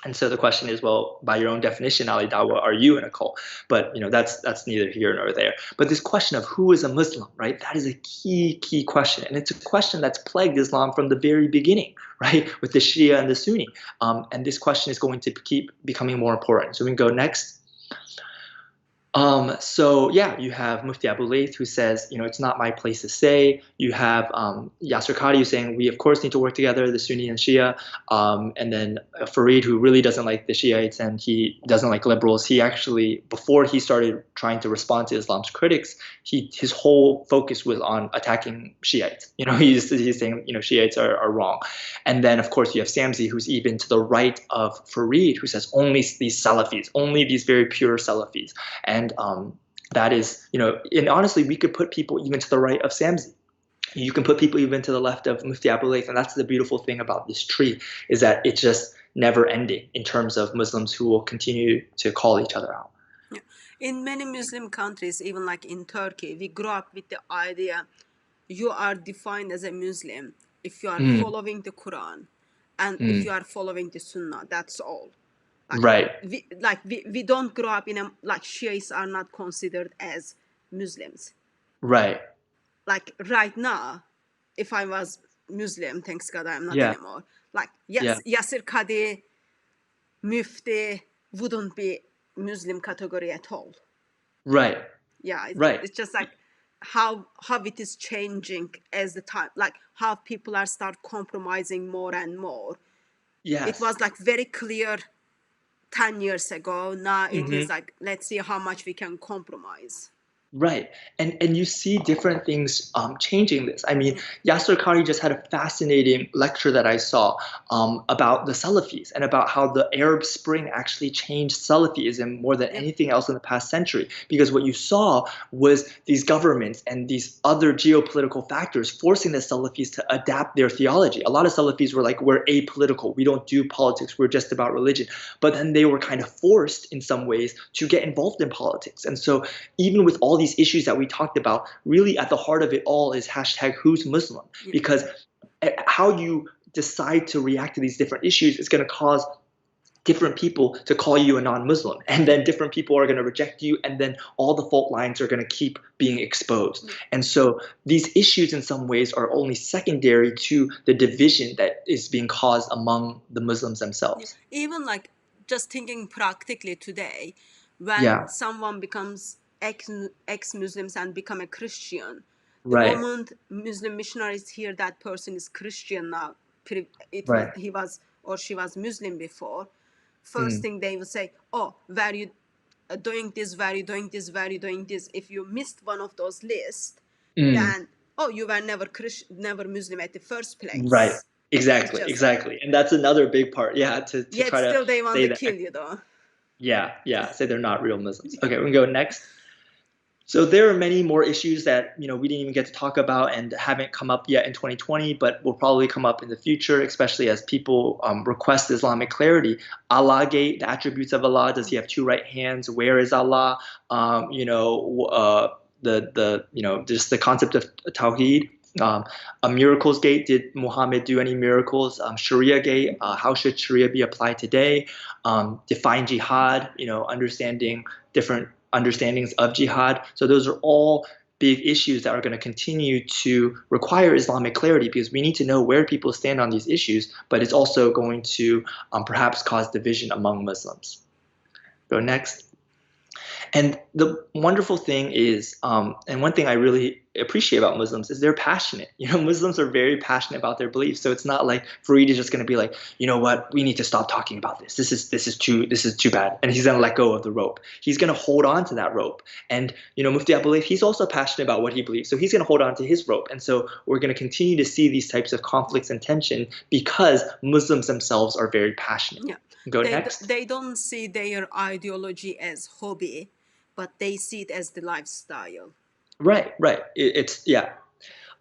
And so the question is, well, by your own definition, Ali Dawah, are you in a cult? But that's neither here nor there. But this question of who is a Muslim, right? That is a key question, and it's a question that's plagued Islam from the very beginning, right? With the Shia and the Sunni, and this question is going to keep becoming more important. So we can go next. So yeah, you have Mufti Abu Layth who says, it's not my place to say. You have Yasser Qadi who's saying we of course need to work together, the Sunni and Shia. And then Fareed, who really doesn't like the Shiites and he doesn't like liberals. He actually, before he started trying to respond to Islam's critics, his whole focus was on attacking Shiites. He's saying Shiites are wrong. And then of course you have Samzi, who's even to the right of Fareed, who says only these Salafis, only these very pure Salafis. And that is, and honestly, we could put people even to the right of Samzi. You can put people even to the left of Mufti Abu Layth. And that's the beautiful thing about this tree, is that it's just never ending in terms of Muslims who will continue to call each other out. Yeah. In many Muslim countries, even like in Turkey, we grew up with the idea you are defined as a Muslim if you are following the Quran and if you are following the Sunnah. That's all. Right. We don't grow up in Shiites are not considered as Muslims. Right. Like right now, if I was Muslim, thanks God I'm not anymore. Yasser Qadi, Mufti wouldn't be Muslim category at all. Right. Yeah. Right. It's just like how it is changing as the time, like how people are start compromising more and more. It Yes. was like very clear 10 years ago. Now it is Hmm. like, let's see how much we can compromise. Right. And you see different things changing this. I mean, Yeah. Yasser Qadhi just had a fascinating lecture that I saw about the Salafis and about how the Arab Spring actually changed Salafism more than Yeah. anything else in the past century. Because what you saw was these governments and these other geopolitical factors forcing the Salafis to adapt their theology. A lot of Salafis were like, we're apolitical. We don't do politics. We're just about religion. But then they were kind of forced in some ways to get involved in politics. And so even with all these issues that we talked about, really at the heart of it all is hashtag who's Muslim. Yeah. Because how you decide to react to these different issues is going to cause different people to call you a non-Muslim, and then different people are going to reject you, and then all the fault lines are going to keep being exposed. And so these issues in some ways are only secondary to the division that is being caused among the Muslims themselves. Even like just thinking practically today, when Yeah, someone becomes ex-Muslims and become a Christian, the right, moment Muslim missionaries hear that person is Christian now, right. he was or she was Muslim before, first Mm, thing they will say, oh, were you doing this, were you doing this, were you doing this? If you missed one of those lists, mm. then, oh, you were never never Muslim at the first Right. place. It's Exactly. just, Exactly. And that's another big part. Yeah, to yet try to still they want say to that. kill you though. Yeah, yeah, say they're not real Muslims. Okay, we can go next. So there are many more issues that, we didn't even get to talk about and haven't come up yet in 2020, but will probably come up in the future, especially as people request Islamic clarity. Allah gate, the attributes of Allah. Does He have two right hands? Where is Allah? Just the concept of Tawheed. A miracles gate. Did Muhammad do any miracles? Sharia gate. How should Sharia be applied today? Define jihad. Understanding different understandings of jihad. So those are all big issues that are going to continue to require Islamic clarity, because we need to know where people stand on these issues, but it's also going to perhaps cause division among Muslims. Go next. And the wonderful thing is, and one thing I really appreciate about Muslims is they're passionate. Muslims are very passionate about their beliefs. So it's not like Fareed is just going to be like, you know what, we need to stop talking about this. This is too bad, and he's going to let go of the rope. He's going to hold on to that rope. And Mufti Abulif, he's also passionate about what he believes, so he's going to hold on to his rope. And so we're going to continue to see these types of conflicts and tension because Muslims themselves are very passionate. Yeah, Go next. they don't see their ideology as hobby, but they see it as the lifestyle. Right, right. It's yeah.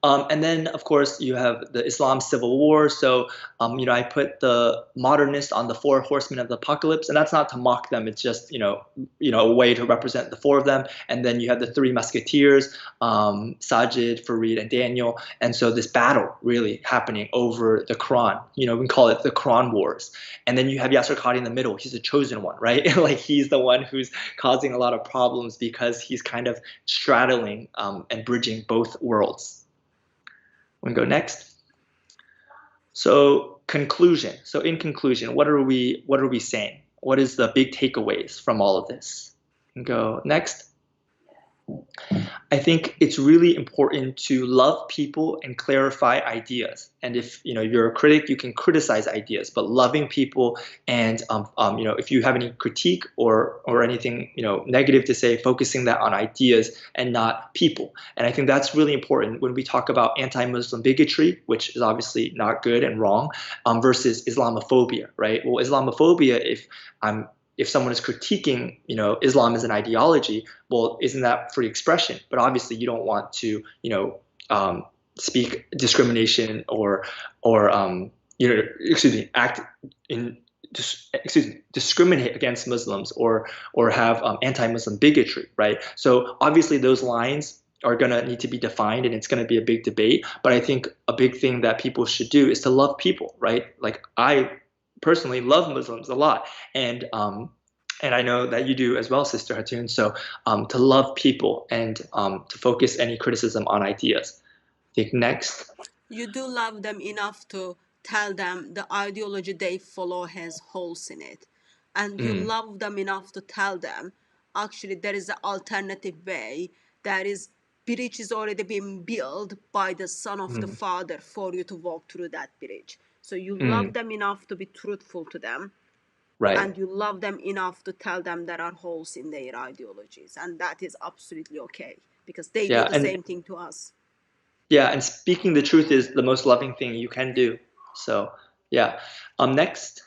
And then, of course, you have the Islam Civil War. So, I put the modernists on the four horsemen of the apocalypse, and that's not to mock them. It's just, a way to represent the four of them. And then you have the three musketeers, Sajid, Farid, and Daniel. And so this battle really happening over the Quran. We can call it the Quran Wars. And then you have Yasser Qadhi in the middle. He's the chosen one, right? Like he's the one who's causing a lot of problems because he's kind of straddling and bridging both worlds. We can go next. So conclusion. So in conclusion, what are we saying? What is the big takeaways from all of this? We can go next. I think it's really important to love people and clarify ideas. And if you're a critic, you can criticize ideas, but loving people and if you have any critique or anything negative to say, focusing that on ideas and not people. And I think that's really important when we talk about anti-Muslim bigotry, which is obviously not good and wrong, versus Islamophobia, right? Well, Islamophobia, if someone is critiquing, Islam as an ideology, well, isn't that free expression? But obviously, you don't want to, speak discrimination act in, discriminate against Muslims or have anti-Muslim bigotry, right? So obviously, those lines are going to need to be defined, and it's going to be a big debate. But I think a big thing that people should do is to love people, right? Like I personally love Muslims a lot, and I know that you do as well, Sister Hatun. So to love people and to focus any criticism on ideas. I think next. You do love them enough to tell them the ideology they follow has holes in it, and you Mm, love them enough to tell them actually there is an alternative way that is bridge is already been built by the Son of the Father for you to walk through that bridge. So you love them enough to be truthful to them, Right. and you love them enough to tell them there are holes in their ideologies, and that is absolutely okay, because they do Yeah. the same thing to us. Yeah, and speaking the truth is the most loving thing you can do. So, yeah. Next.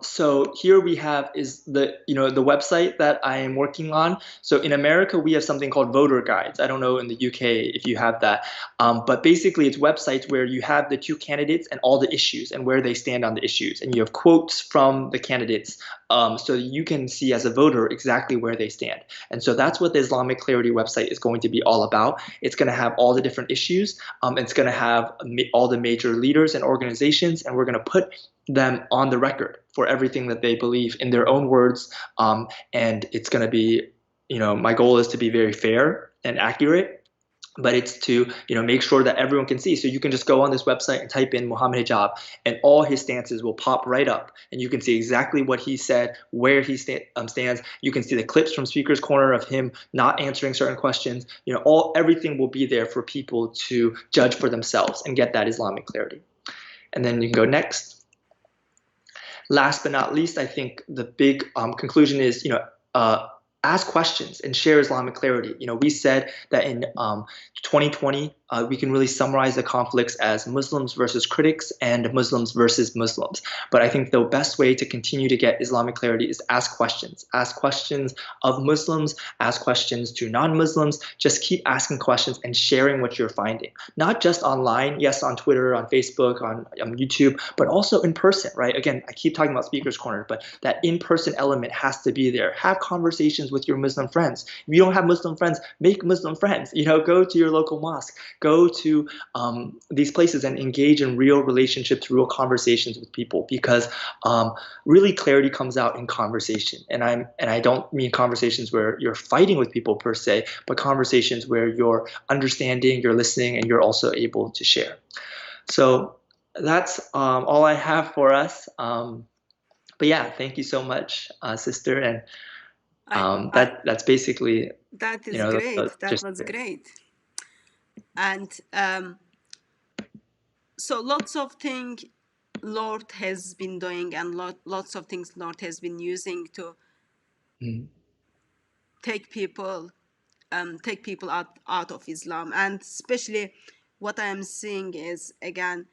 So here we have is the website that I am working on. So in America, we have something called voter guides. I don't know in the UK if you have that. But basically it's websites where you have the two candidates and all the issues and where they stand on the issues. And you have quotes from the candidates, so you can see as a voter exactly where they stand. And so that's what the Islamic Clarity website is going to be all about. It's going to have all the different issues. It's going to have all the major leaders and organizations, and we're going to put them on the record for everything that they believe in their own words. And it's going to be, my goal is to be very fair and accurate, but it's to, make sure that everyone can see. So you can just go on this website and type in Muhammad Hijab, and all his stances will pop right up, and you can see exactly what he said, where he stands. You can see the clips from Speaker's Corner of him not answering certain questions. Everything will be there for people to judge for themselves and get that Islamic clarity. And then you can go next. Last but not least, I think the big conclusion is, ask questions and share Islamic clarity. We said that in 2020, we can really summarize the conflicts as Muslims versus critics and Muslims versus Muslims. But I think the best way to continue to get Islamic clarity is to ask questions. Ask questions of Muslims, ask questions to non-Muslims. Just keep asking questions and sharing what you're finding. Not just online, yes, on Twitter, on Facebook, on YouTube, but also in person, right? Again, I keep talking about Speaker's Corner, but that in-person element has to be there. Have conversations with your Muslim friends. If you don't have Muslim friends, make Muslim friends. Go to your local mosque. Go to these places and engage in real relationships, real conversations with people, because really clarity comes out in conversation. And I don't mean conversations where you're fighting with people per se, but conversations where you're understanding, you're listening, and you're also able to share. So that's all I have for us. But yeah, thank you so much, sister. And that's basically, that is great. That just was great. And so lots of things Lord has been doing, and lots of things Lord has been using to take people out of Islam. And especially what I am seeing is, again,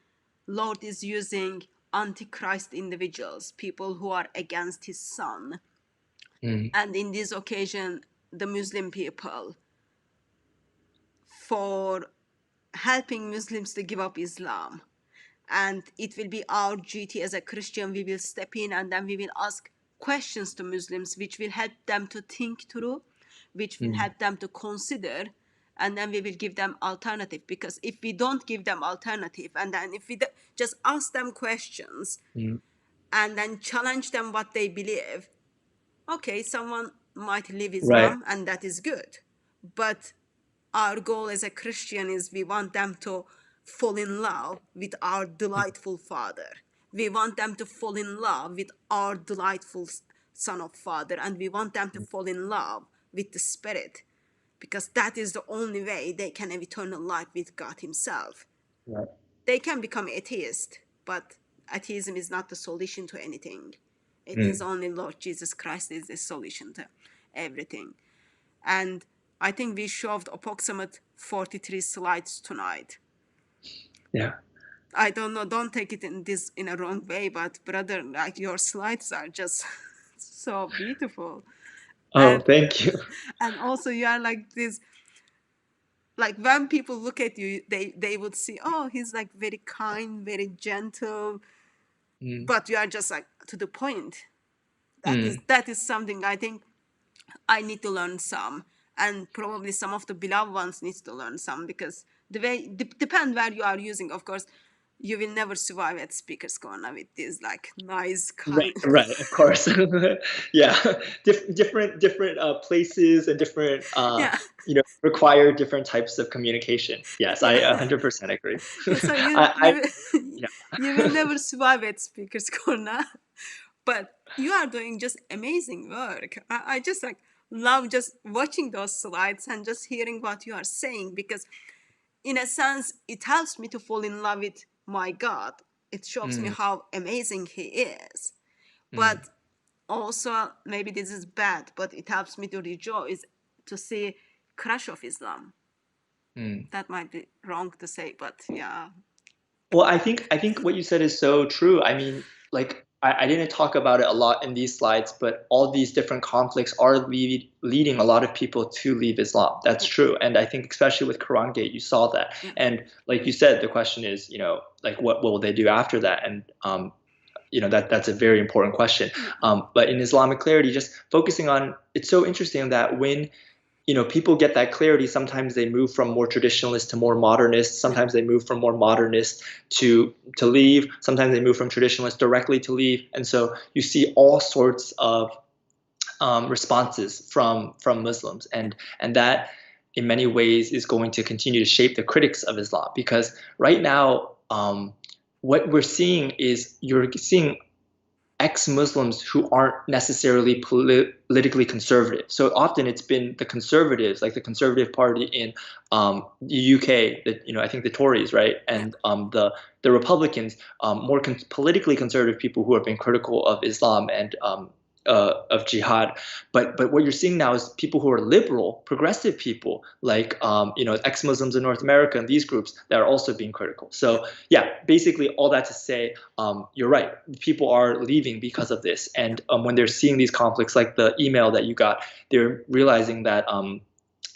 Lord is using antichrist individuals, people who are against his son. And in this occasion, the Muslim people, for helping Muslims to give up Islam. And it will be our duty as a Christian, we will step in, and then we will ask questions to Muslims which will help them to think through, which will help them to consider, and then we will give them alternative. Because if we don't give them alternative, and then if we just ask them questions and then challenge them what they believe, okay, someone might leave Islam, and that is good. But our goal as a Christian is we want them to fall in love with our delightful Father. We want them to fall in love with our delightful Son of Father, and we want them to fall in love with the Spirit, because that is the only way they can have eternal life with God himself. Right. They can become atheist, but atheism is not the solution to anything. It is only Lord Jesus Christ is the solution to everything. And I think we showed approximate 43 slides tonight. Yeah. I don't know, don't take it in a wrong way, but brother, like, your slides are just so beautiful. Oh, thank you. And also you are like this, like when people look at you, they would see, oh, he's like very kind, very gentle, but you are just like to the point. That is something I think I need to learn some, and probably some of the beloved ones needs to learn some, because the way depend where you are using. Of course, you will never survive at Speaker's Corner with this like nice kind. Right, of course. Yeah, different places and different Yeah, require different types of communication. Yes, I yeah. 100% agree. Yeah, so Yeah. you will never survive at Speaker's Corner, but you are doing just amazing work. I just like love just watching those slides and just hearing what you are saying, because in a sense it helps me to fall in love with my God. It shows me Mm, how amazing he is. mm, But also, maybe this is bad, but it helps me to rejoice to see crush of Islam. mm. That might be wrong to say, but yeah. Well, I think what you said is so true. I mean, like I didn't talk about it a lot in these slides, but all these different conflicts are leading a lot of people to leave Islam. That's Yeah, true. And I think especially with Quran Gate, you saw that. yeah, And like you said, the question is, like what will they do after that? And that's a very important question. yeah, But in Islamic clarity, just focusing on, it's so interesting that when people get that clarity, sometimes they move from more traditionalist to more modernist. yeah, Sometimes they move from more modernist to leave. Sometimes they move from traditionalist directly to leave. And so you see all sorts of responses from Muslims, and that in many ways is going to continue to shape the critics of Islam, because right now what we're seeing is you're seeing ex-Muslims who aren't necessarily politically conservative. So often it's been the conservatives, like the Conservative Party in the UK, I think the Tories, right, yeah. and the Republicans, more politically conservative people who have been critical of Islam and of jihad. But what you're seeing now is people who are liberal, progressive people, like ex-Muslims in North America and these groups that are also being critical. So yeah, basically all that to say, you're right. People are leaving because of this, and when they're seeing these conflicts, like the email that you got, they're realizing that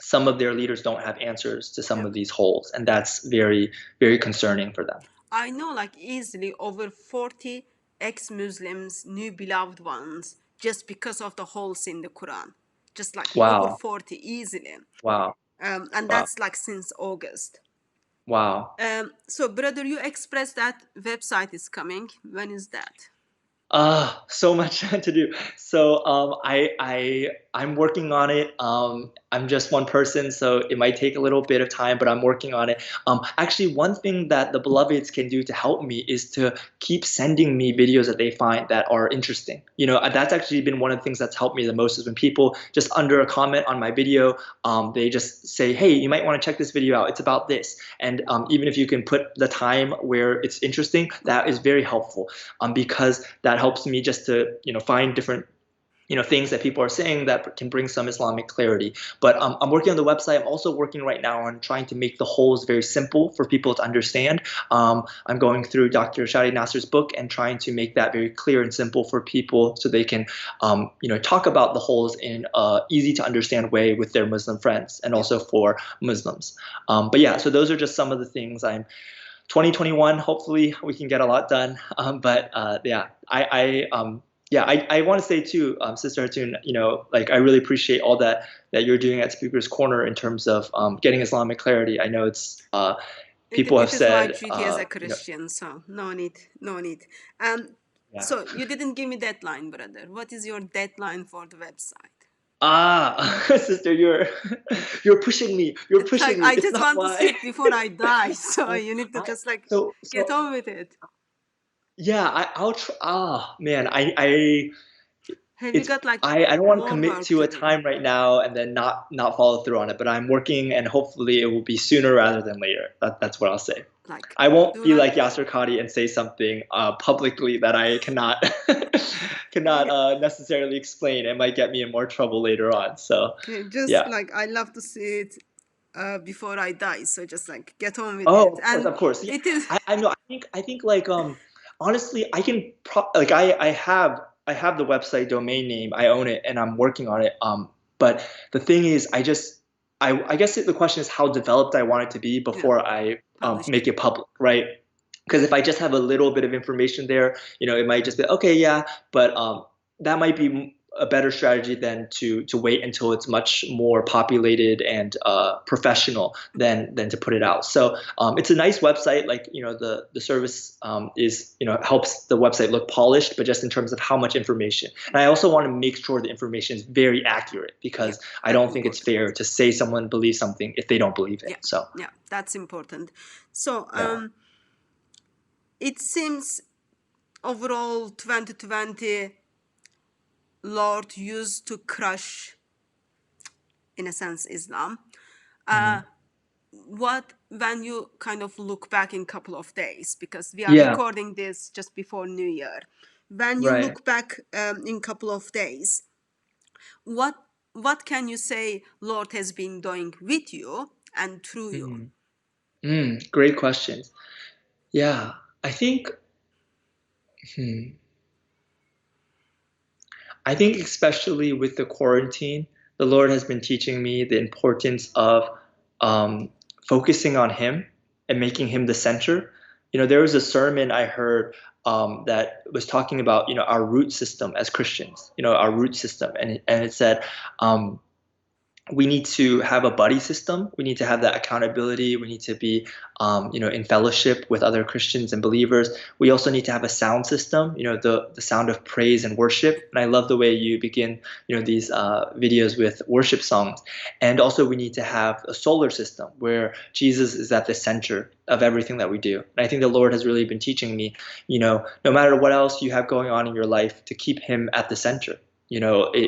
some of their leaders don't have answers to some Yeah. of these holes, and that's very, very concerning for them. I know like easily over 40 ex-Muslims, new beloved ones, just because of the holes in the Quran. Just like over Wow, 40 easily. wow, And wow, that's like since August. wow. So, brother, you expressed that website is coming. When is that? So much to do. So I'm working on it. I'm just one person, so it might take a little bit of time, but I'm working on it. Actually, one thing that the beloveds can do to help me is to keep sending me videos that they find that are interesting. That's actually been one of the things that's helped me the most, is when people just under a comment on my video, they just say, "Hey, you might want to check this video out. It's about this." And even if you can put the time where it's interesting, that is very helpful, because that helps me just to find different things that people are saying that can bring some Islamic clarity. But I'm working on the website. I'm also working right now on trying to make the holes very simple for people to understand. I'm going through Dr. Shadi Nasser's book and trying to make that very clear and simple for people, so they can talk about the holes in a easy to understand way with their Muslim friends, and Yeah. also for Muslims. But yeah, so those are just some of the things. 2021, hopefully we can get a lot done. But yeah, I want to say too, Sister Hatun, like I really appreciate all that you're doing at Speaker's Corner in terms of getting Islamic clarity. I know it's people have It is my said, duty as a Christian, so no need, no need. yeah. So you didn't give me deadline, brother. What is your deadline for the website? Sister, you're pushing me. You're It's like pushing me. I It's just not want to see why. it before I die, so you need to I just like get so on with it. yeah. I'll try. Man, I Have you it's got like I don't want to more commit work to to a do? time right now and then not follow through on it, but I'm working, and hopefully it will be sooner rather than later. That's what I'll say. Like, I won't do be not. like Yasser Qadi and say something publicly that I cannot cannot Yeah, necessarily explain. It might get me in more trouble later on. So okay, just yeah. like I love to see it before I die. So just like get on with Oh, it. And of course. Yeah, it is. I know. I think like honestly, I can like I have the website domain name. I own it and I'm working on it. But the thing is, I guess the question is how developed I want it to be Yeah, before I publish make it. it public, right? Because if I just have a little bit of information there, it might just be okay, yeah. But that might be a better strategy than to wait until it's much more populated and professional than to put it out. So it's a nice website. Like the service is helps the website look polished, but just in terms of how much information. And I also want to make sure the information is very accurate, Yeah, because I very don't think it's important. fair to say someone believes something if they don't believe it. Yeah, So yeah, that's important. So yeah. it seems overall 2020 Lord used to crush in a sense, Islam. Mhm. When you kind of look back in a couple of days, because we are Yeah, recording this just before New Year, when you right. look back in a couple of days, what what can you say Lord has been doing with you and through you? Mhm. Great questions. Yeah, I think, hmm, I think especially with the quarantine, the Lord has been teaching me the importance of um, focusing on Him and making Him the center. There was a sermon I heard that was talking about, our root system as Christians, our root system, and it said, we need to have a buddy system. We need to have that accountability. We need to be, in fellowship with other Christians and believers. We also need to have a sound system, the sound of praise and worship. And I love the way you begin, these videos with worship songs. And also we need to have a solar system where Jesus is at the center of everything that we do. And I think the Lord has really been teaching me, no matter what else you have going on in your life, to keep Him at the center.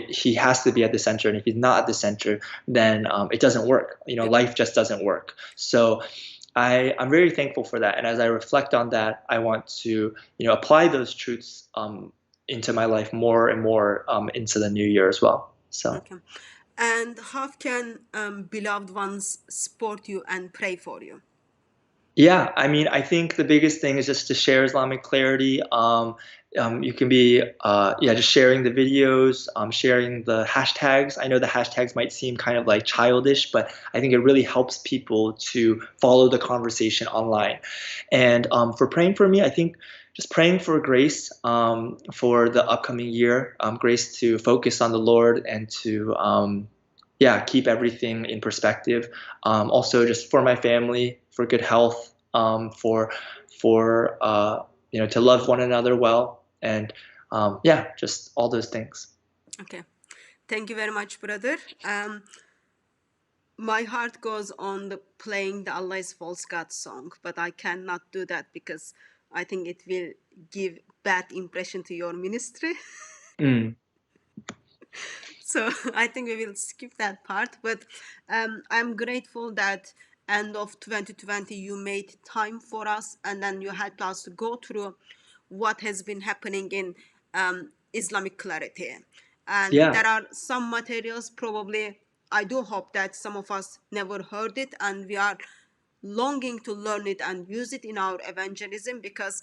He has to be at the center, and if he's not at the center, then it doesn't work. Life just doesn't work. So I'm very thankful for that. And as I reflect on that, I want to, apply those truths into my life more and more into the new year as well. So. Okay. And how can beloved ones support you and pray for you? Yeah, I mean, I think the biggest thing is just to share Islamic clarity. You can be, yeah, just sharing the videos, sharing the hashtags. I know the hashtags might seem kind of like childish, but I think it really helps people to follow the conversation online. And for praying for me, I think just praying for grace for the upcoming year, grace to focus on the Lord and to, yeah, keep everything in perspective. Also, just for my family, for good health, for to love one another well, and yeah, just all those things. Okay. Thank you very much, brother. My heart goes on the playing the Allah is false God song, but I cannot do that because I think it will give bad impression to your ministry. Mm, So I think we will skip that part. But I'm grateful that end of 2020 you made time for us, and then you helped us to go through what has been happening in Islamic clarity. And yeah. there are some materials probably I do hope that some of us never heard it, and we are longing to learn it and use it in our evangelism, because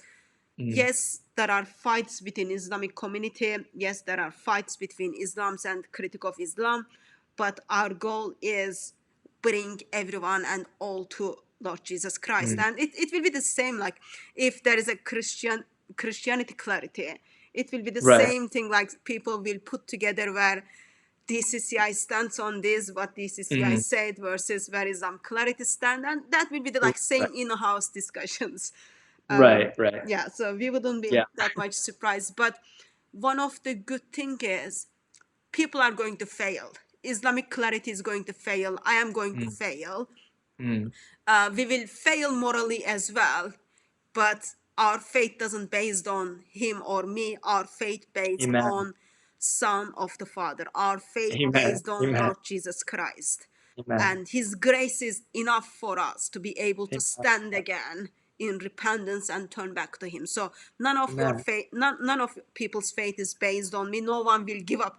Mm, yes, there are fights within Islamic community. Yes, there are fights between Islams and critic of Islam, but our goal is bring everyone and all to Lord Jesus Christ. mm, And it will be the same, like if there is a Christianity clarity, it will be the right. same thing, like people will put together where DCCI stands on this, what DCCI Mm, said versus where Islam clarity stand, and that will be the like right. same in-house discussions. Right. Right. Yeah, so we wouldn't be Yeah. that much surprised. But one of the good thing is people are going to fail. Islamic clarity is going to fail. I am going to Mm, fail. mm, We will fail morally as well, but our faith doesn't based on him or me. Our faith based amen. on Son of the Father. Our faith Amen. based on Amen. Lord Jesus Christ. Amen. And his grace is enough for us to be able to Amen. stand again in repentance and turn back to him. So none of your Amen. faith, none of people's faith is based on me. No one will give up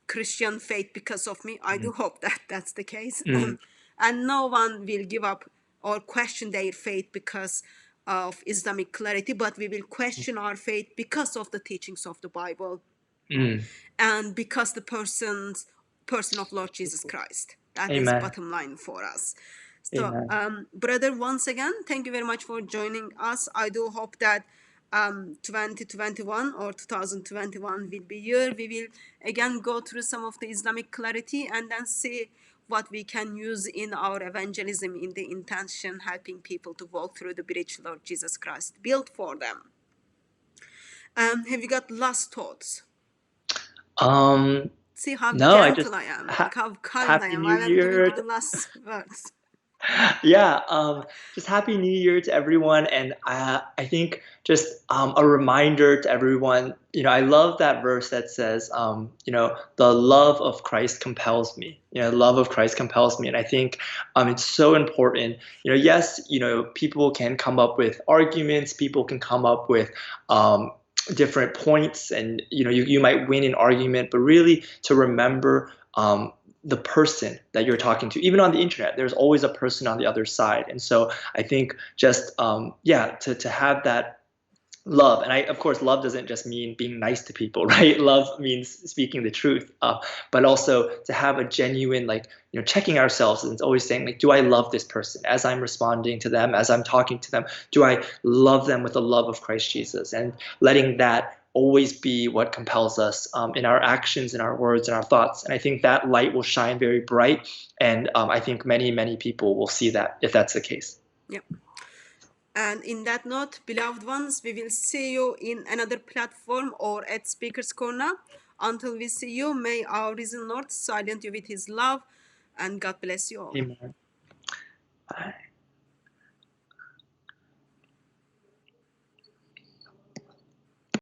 Christian faith because of me. I Mm, do hope that that's the case. mm, And no one will give up or question their faith because of Islamic clarity, but we will question our faith because of the teachings of the Bible mm. and because the person of Lord Jesus Christ. That is Amen. bottom line for us. So, Amen. brother, once again, thank you very much for joining us. I do hope that 2021 or 2021 will be year. We will again go through some of the Islamic clarity and then see what we can use in our evangelism in the intention helping people to walk through the bridge Lord Jesus Christ built for them. Have you got last thoughts? Um, See how no, I gentle just I am, like how kind I Happy am New while I'm giving Year. you the last words. Yeah, just happy New Year to everyone, and I think just a reminder to everyone. I love that verse that says, the love of Christ compels me. Love of Christ compels me, and I think it's so important. Yes, people can come up with arguments, people can come up with different points, and you might win an argument, but really to remember. The person that you're talking to, even on the internet, there's always a person on the other side. And so I think just yeah, to have that love. And of course, love doesn't just mean being nice to people, right? Love means speaking the truth, but also to have a genuine, like, checking ourselves and always saying, like, do I love this person as I'm responding to them, as I'm talking to them? Do I love them with the love of Christ Jesus? And letting that always be what compels us in our actions, in our words, in our thoughts. And I think that light will shine very bright. And I think many, many people will see that if that's the case. Yeah. And in that note, beloved ones, we will see you in another platform or at Speaker's Corner. Until we see you, may our risen Lord silent you with his love, and God bless you all. Amen. Bye.